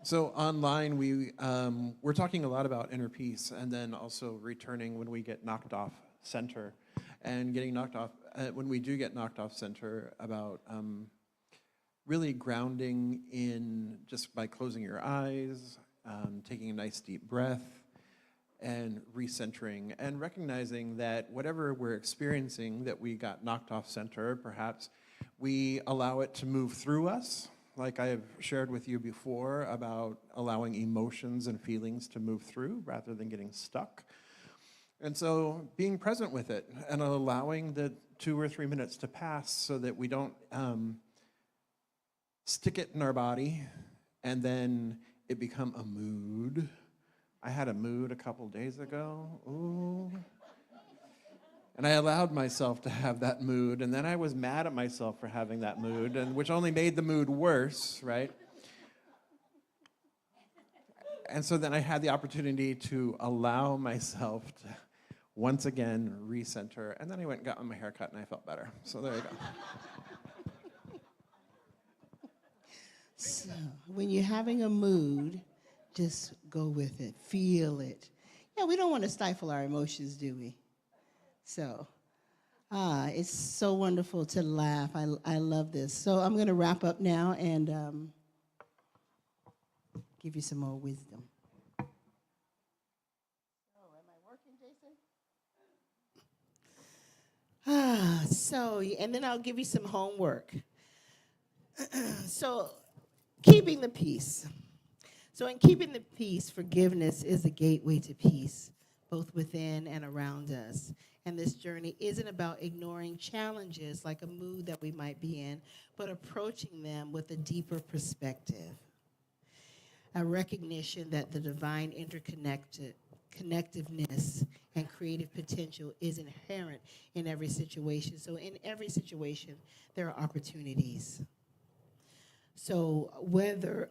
So online, we're talking a lot about inner peace, and then also returning when we get knocked off center, and getting knocked off when we do get knocked off center, about really grounding in just by closing your eyes, taking a nice deep breath, and recentering, and recognizing that whatever we're experiencing that we got knocked off center, perhaps we allow it to move through us, like I have shared with you before about allowing emotions and feelings to move through rather than getting stuck. And so being present with it and allowing the 2 or 3 minutes to pass so that we don't stick it in our body and then it become a mood. I had a mood a couple days ago. Ooh. And I allowed myself to have that mood, and then I was mad at myself for having that mood, and which only made the mood worse, right? And so then I had the opportunity to allow myself to once again recenter, and then I went and got my hair cut, and I felt better. So there you go. So when you're having a mood, just go with it, feel it. Yeah, we don't want to stifle our emotions, do we? So, it's so wonderful to laugh. I love this. So I'm going to wrap up now and give you some more wisdom. Oh, am I working, Jason? So, and then I'll give you some homework. So, keeping the peace. So in keeping the peace, forgiveness is a gateway to peace, both within and around us. And this journey isn't about ignoring challenges like a mood that we might be in, but approaching them with a deeper perspective. A recognition that the divine connectiveness and creative potential is inherent in every situation. So in every situation, there are opportunities. So whether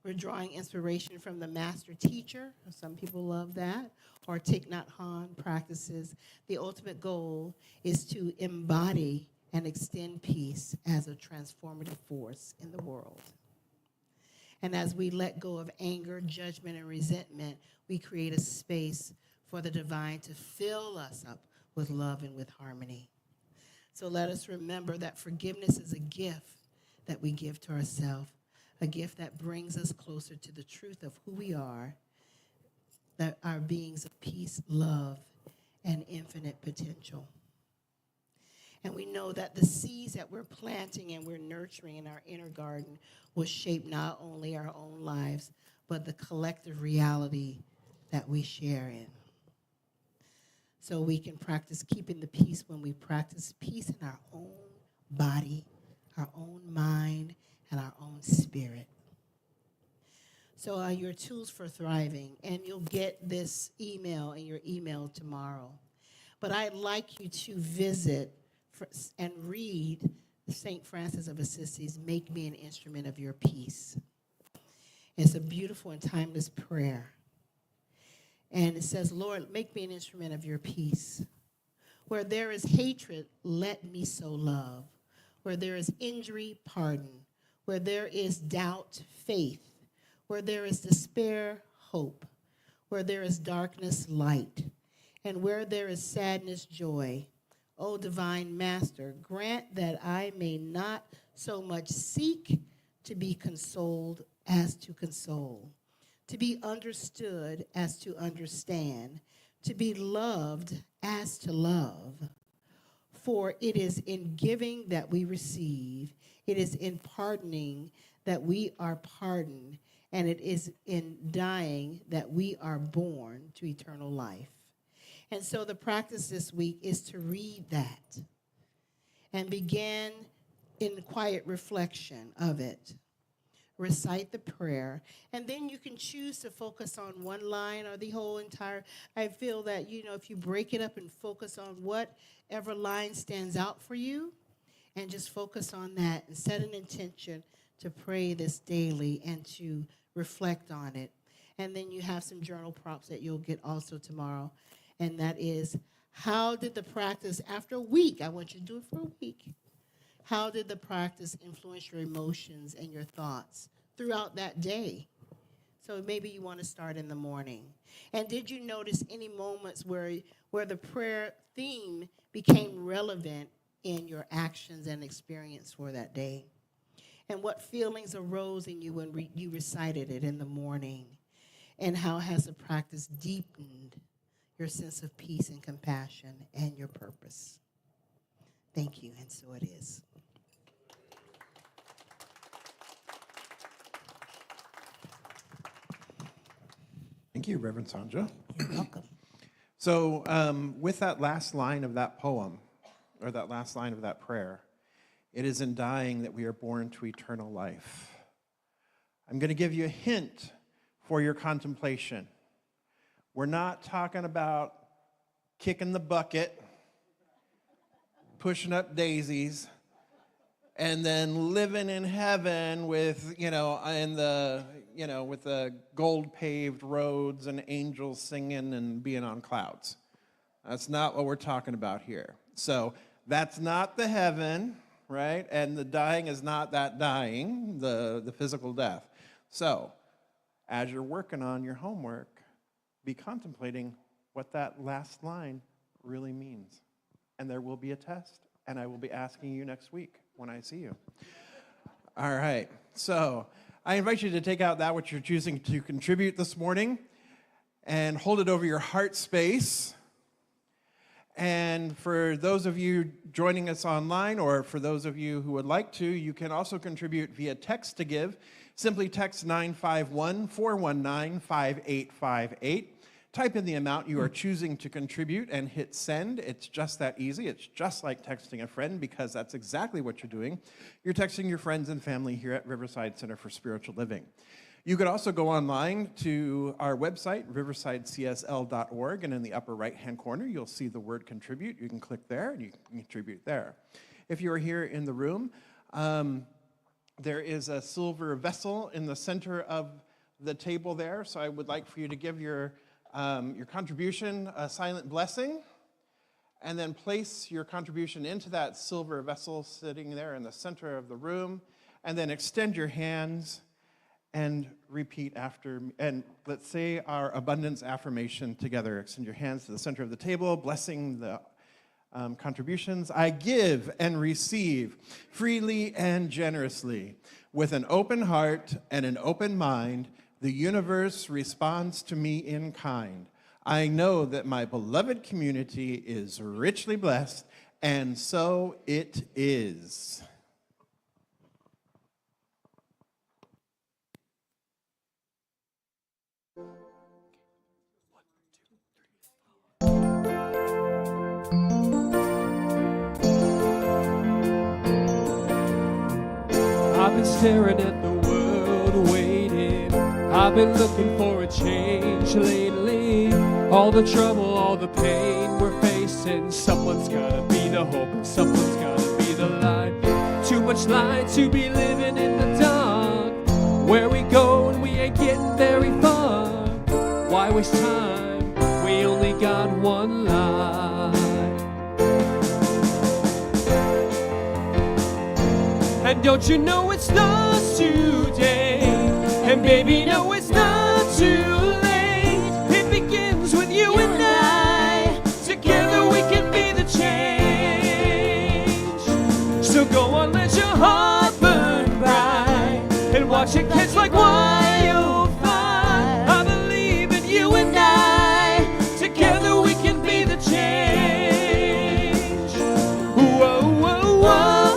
we're drawing inspiration from the master teacher, some people love that, or Thich Nhat Hanh practices, the ultimate goal is to embody and extend peace as a transformative force in the world. And as we let go of anger, judgment, and resentment, we create a space for the divine to fill us up with love and with harmony. So let us remember that forgiveness is a gift that we give to ourselves, a gift that brings us closer to the truth of who we are, that are beings of peace, love, and infinite potential. And we know that the seeds that we're planting and we're nurturing in our inner garden will shape not only our own lives, but the collective reality that we share in. So we can practice keeping the peace when we practice peace in our own body, our own mind, and our own spirit. So your tools for thriving, and you'll get this email in your email tomorrow. But I'd like you to visit and read St. Francis of Assisi's Make Me an Instrument of Your Peace. It's a beautiful and timeless prayer. And it says, Lord, make me an instrument of your peace. Where there is hatred, let me sow love. Where there is injury, pardon. Where there is doubt, faith. Where there is despair, hope. Where there is darkness, light. And where there is sadness, joy. O divine master, grant that I may not so much seek to be consoled as to console, to be understood as to understand, to be loved as to love. For it is in giving that we receive, it is in pardoning that we are pardoned, and it is in dying that we are born to eternal life. And so the practice this week is to read that and begin in quiet reflection of it. Recite the prayer, and then you can choose to focus on one line or the whole entire. I feel that, if you break it up and focus on whatever line stands out for you, and just focus on that and set an intention to pray this daily and to reflect on it. And then you have some journal prompts that you'll get also tomorrow. And that is, how did the practice, after a week, I want you to do it for a week, how did the practice influence your emotions and your thoughts throughout that day? So maybe you want to start in the morning. And did you notice any moments where the prayer theme became relevant in your actions and experience for that day? And what feelings arose in you when you recited it in the morning? And how has the practice deepened your sense of peace and compassion and your purpose? Thank you, and so it is. Thank you, Reverend Sonja. You're welcome. So with that last line of that poem, or that last line of that prayer, it is in dying that we are born to eternal life. I'm going to give you a hint for your contemplation. We're not talking about kicking the bucket, pushing up daisies, and then living in heaven with, with the gold-paved roads and angels singing and being on clouds. That's not what we're talking about here. So that's not the heaven, right? And the dying is not that dying, the physical death. So as you're working on your homework, be contemplating what that last line really means. And there will be a test, and I will be asking you next week when I see you. All right, so I invite you to take out that which you're choosing to contribute this morning and hold it over your heart space. And for those of you joining us online, or for those of you who would like to, you can also contribute via text to give. Simply text 951-419-5858. Type in the amount you are choosing to contribute and hit send. It's just that easy. It's just like texting a friend, because that's exactly what you're doing. You're texting your friends and family here at Riverside Center for Spiritual Living. You could also go online to our website, riversidecsl.org, and in the upper right-hand corner, you'll see the word contribute. You can click there, and you can contribute there. If you are here in the room, there is a silver vessel in the center of the table there, so I would like for you to give your contribution a silent blessing, and then place your contribution into that silver vessel sitting there in the center of the room, and then extend your hands and repeat after me. And let's say our abundance affirmation together. Extend your hands to the center of the table, blessing the contributions. I give and receive freely and generously. With an open heart and an open mind, the universe responds to me in kind. I know that my beloved community is richly blessed, and so it is. I've been staring at the world waiting. I've been looking for a change lately. All the trouble, all the pain we're facing. Someone's gotta be the hope and someone's gotta be the light. Too much light to be living in the dark. Where we go and we ain't getting very far. Why waste time? We only got one life. And don't you know it's not today? And baby, no, it's not too late. It begins with you and I. Together we can be the change. So go on, let your heart burn bright and watch it catch like wildfire. I believe in you and I. Together we can be the change. Whoa, whoa, whoa.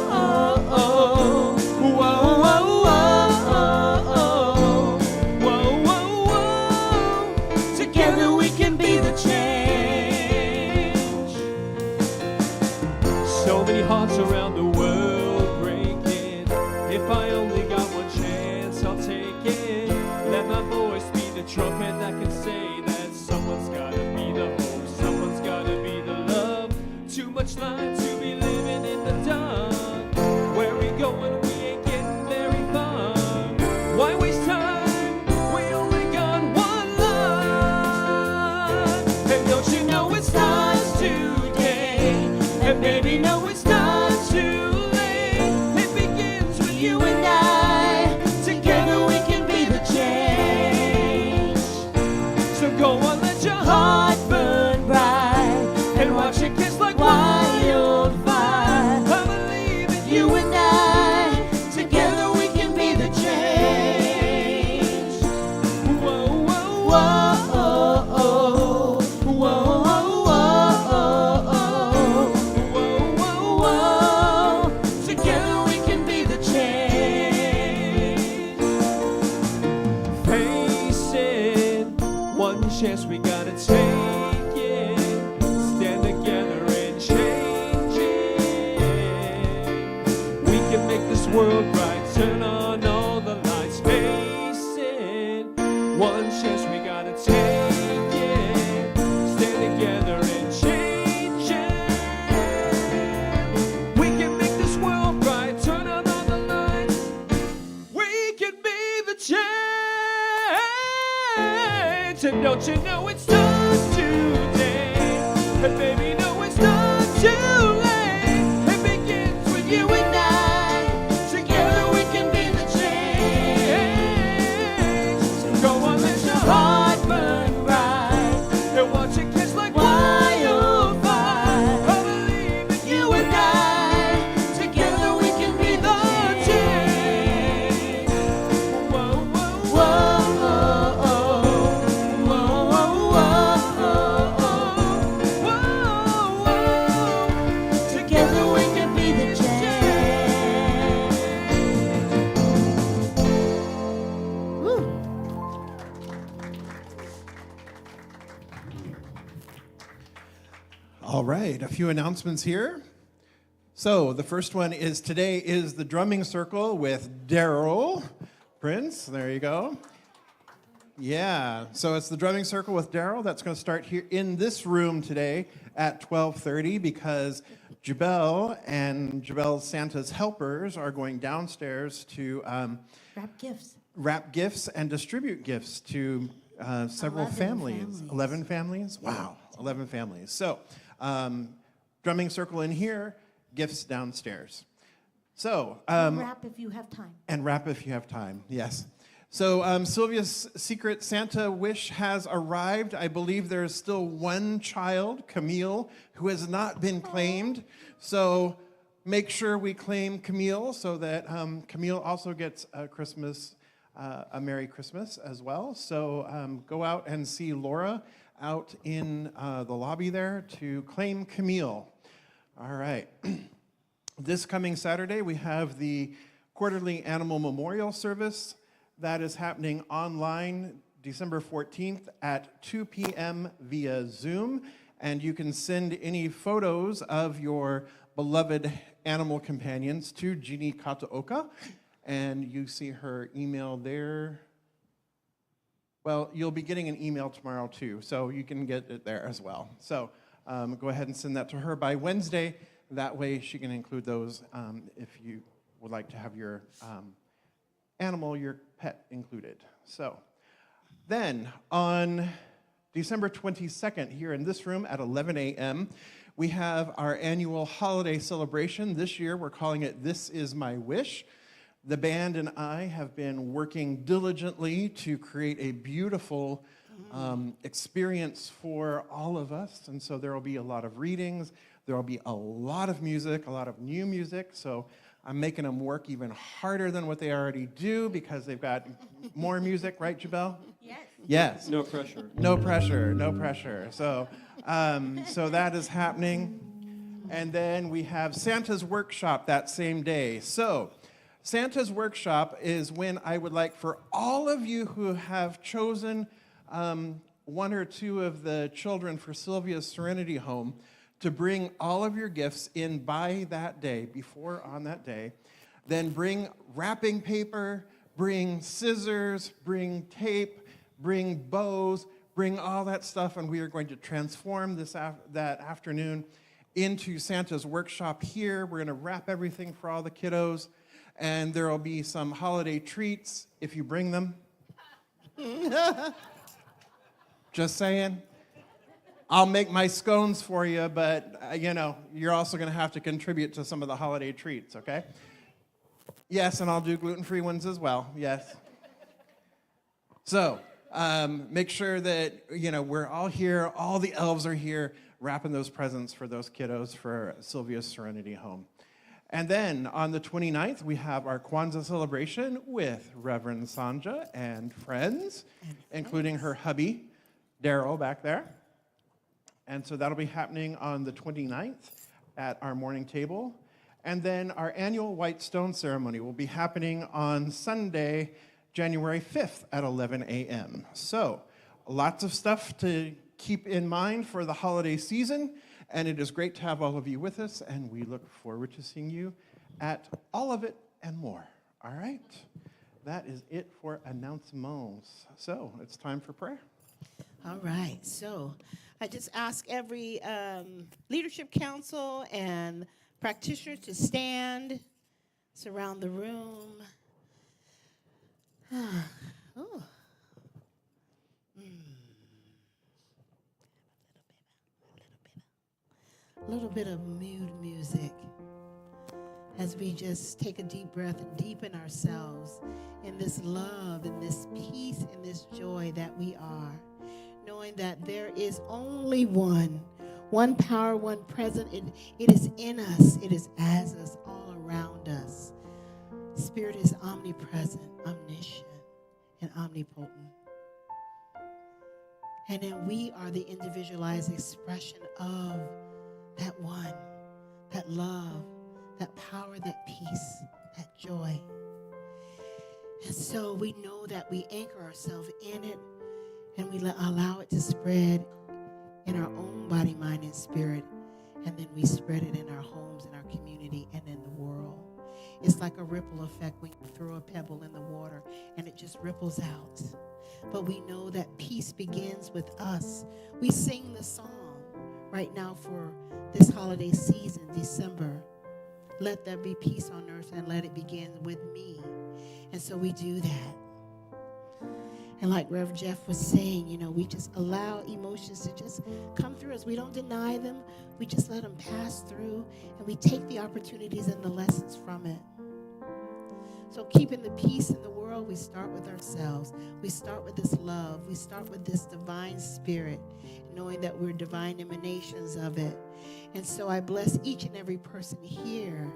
Hearts around the world breaking. If I only got one chance, I'll take it. Let my voice be the trumpet that can say that someone's gotta be the hope, someone's gotta be the love. Too much light to be living in the dark. Where we going, we ain't getting very far. Why waste time? We only got one life. And don't you know it starts today? And baby, no, it's not too late. It begins with you and I. Together we can be the change. So go on, let your heart burn bright and watch it kiss like wildfire. I believe in you and I. Together we can be the change. Whoa, whoa, whoa, oh, oh. Whoa, whoa, chance we gotta take it. Stand together and change it. We can make this world bright. Turn on all the lights. Face it. One chance we gotta take it. Stand together and change it. We can make this world bright. Turn on all the lights. We can be the change. And don't you know it's not today? And baby, no, it's not too late. It begins with you and I. Together we can be the change. So go on, let your heart burn bright and watch it catch like wildfire. I believe in you and I. Together we can be the change. Whoa, whoa, whoa. All right, a few announcements here. So the first one is today is the drumming circle with Daryl Prince. There you go. Yeah, so it's the drumming circle with Daryl. That's going to start here in this room today at 12:30 because Jabel and Jabel's Santa's helpers are going downstairs to wrap gifts and distribute gifts to several families. 11 families? Wow, 11 families. So drumming circle in here, gifts downstairs. So wrap if you have time. And wrap if you have time, yes. So Sylvia's secret Santa wish has arrived. I believe there is still one child, Camille, who has not been claimed. So make sure we claim Camille so that Camille also gets a Merry Christmas as well. So go out and see Laura out in the lobby there to claim Camille. All right. This coming Saturday, we have the quarterly animal memorial service. That is happening online December 14th at 2 p.m. via Zoom. And you can send any photos of your beloved animal companions to Jeannie Kataoka. And you see her email there. Well, you'll be getting an email tomorrow too, so you can get it there as well. So go ahead and send that to her by Wednesday. That way she can include those if you would like to have your animal, your pet included. So then on December 22nd, here in this room at 11 a.m., we have our annual holiday celebration. This year, we're calling it This Is My Wish. The band and I have been working diligently to create a beautiful experience for all of us. And so there will be a lot of readings. There will be a lot of music, a lot of new music. So I'm making them work even harder than what they already do because they've got more music, right, Jabel? Yes. Yes. No pressure. No pressure, no pressure. So, so that is happening. And then we have Santa's Workshop that same day. So Santa's Workshop is when I would like for all of you who have chosen one or two of the children for Sylvia's Serenity Home to bring all of your gifts in by that day, before on that day. Then bring wrapping paper, bring scissors, bring tape, bring bows, bring all that stuff, and we are going to transform that afternoon into Santa's Workshop here. We're going to wrap everything for all the kiddos, and there will be some holiday treats if you bring them. Just saying. I'll make my scones for you, but, you're also going to have to contribute to some of the holiday treats, okay? Yes, and I'll do gluten-free ones as well, yes. So, make sure that, we're all here, all the elves are here, wrapping those presents for those kiddos for Sylvia's Serenity Home. And then on the 29th, we have our Kwanzaa celebration with Reverend Sonja and friends, including her hubby, Daryl, back there. And so that'll be happening on the 29th at our morning table. And then our annual White Stone ceremony will be happening on Sunday, January 5th at 11 a.m. So lots of stuff to keep in mind for the holiday season. And it is great to have all of you with us. And we look forward to seeing you at all of it and more. All right? That is it for announcements. So it's time for prayer. All right. So I just ask every leadership council and practitioner to stand, surround the room. Oh. A little bit of mood music as we just take a deep breath and deepen ourselves in this love, in this peace, in this joy that we are, knowing that there is only one power, one present. It is in us. It is as us, all around us. Spirit is omnipresent, omniscient, and omnipotent. And then we are the individualized expression of that one, that love, that power, that peace, that joy. And so we know that we anchor ourselves in it, and we allow it to spread in our own body, mind, and spirit. And then we spread it in our homes, in our community, and in the world. It's like a ripple effect when you throw a pebble in the water and it just ripples out. But we know that peace begins with us. We sing the song right now for this holiday season, December. Let there be peace on earth and let it begin with me. And so we do that. And like Rev Jeff was saying, we just allow emotions to just come through us. We don't deny them. We just let them pass through, and we take the opportunities and the lessons from it. So keeping the peace in the world, we start with ourselves. We start with this love. We start with this divine spirit, knowing that we're divine emanations of it. And so I bless each and every person here,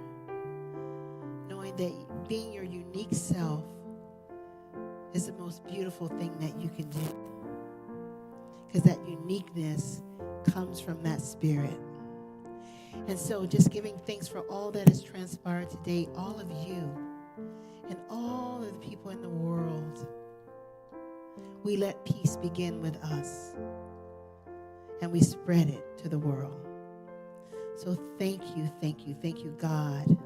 knowing that being your unique self is the most beautiful thing that you can do. Because that uniqueness comes from that spirit. And so just giving thanks for all that has transpired today, all of you and all of the people in the world. We let peace begin with us, and we spread it to the world. So thank you, God.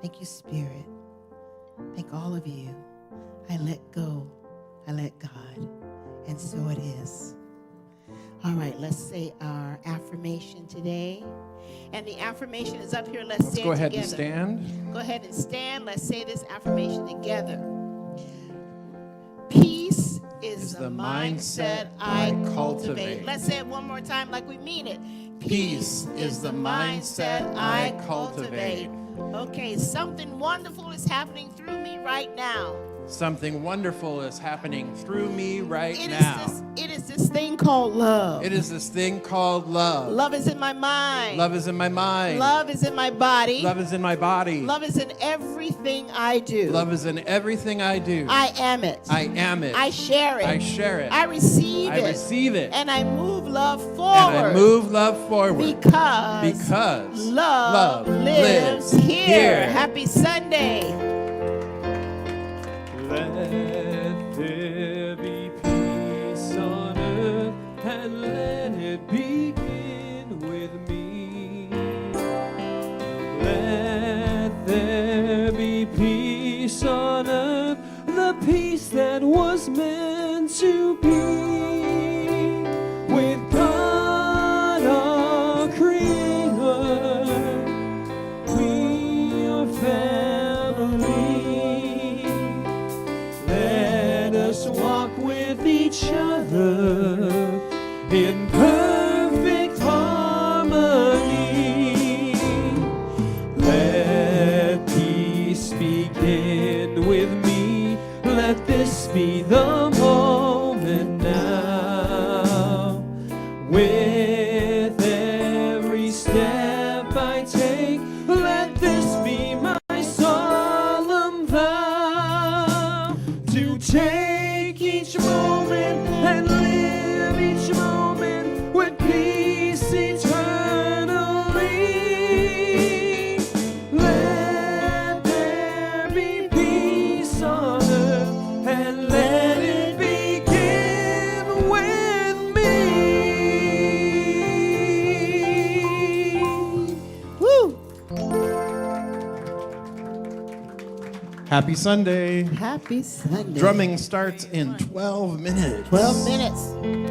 Thank you, Spirit. Thank all of you. I let go I let God. And so it is. All right, let's say our affirmation today. And the affirmation is up here. Let's say it Go ahead together. and stand. Go ahead and stand. Let's say this affirmation together. Peace is the mindset I cultivate. Let's say it one more time like we mean it. Peace is the mindset I cultivate. Okay, something wonderful is happening through me right now. Something wonderful is happening through me right It now. is this thing called love. It is this thing called love. Love is in my mind. Love is in my mind. Love is in my body. Love is in my body. Love is in everything I do. Love is in everything I do. I am it. I am it. I share it. I share it. I receive it. I receive it. And I move love forward. And I move love forward. Because love lives here. Happy Sunday. Let there be peace on earth, and let it begin with me. Let there be peace on earth, the peace that was meant to be. With God our Creator, we are family. Let us walk with each other in perfect harmony. Let peace begin with me. Let this be the moment now. With every step I take, let this be my solemn vow. To take each moment and live each moment with peace eternally. Let there be peace on earth, and let it begin with me. Woo! Happy Sunday. Happy Sunday. Drumming starts in 12 minutes. 12 minutes.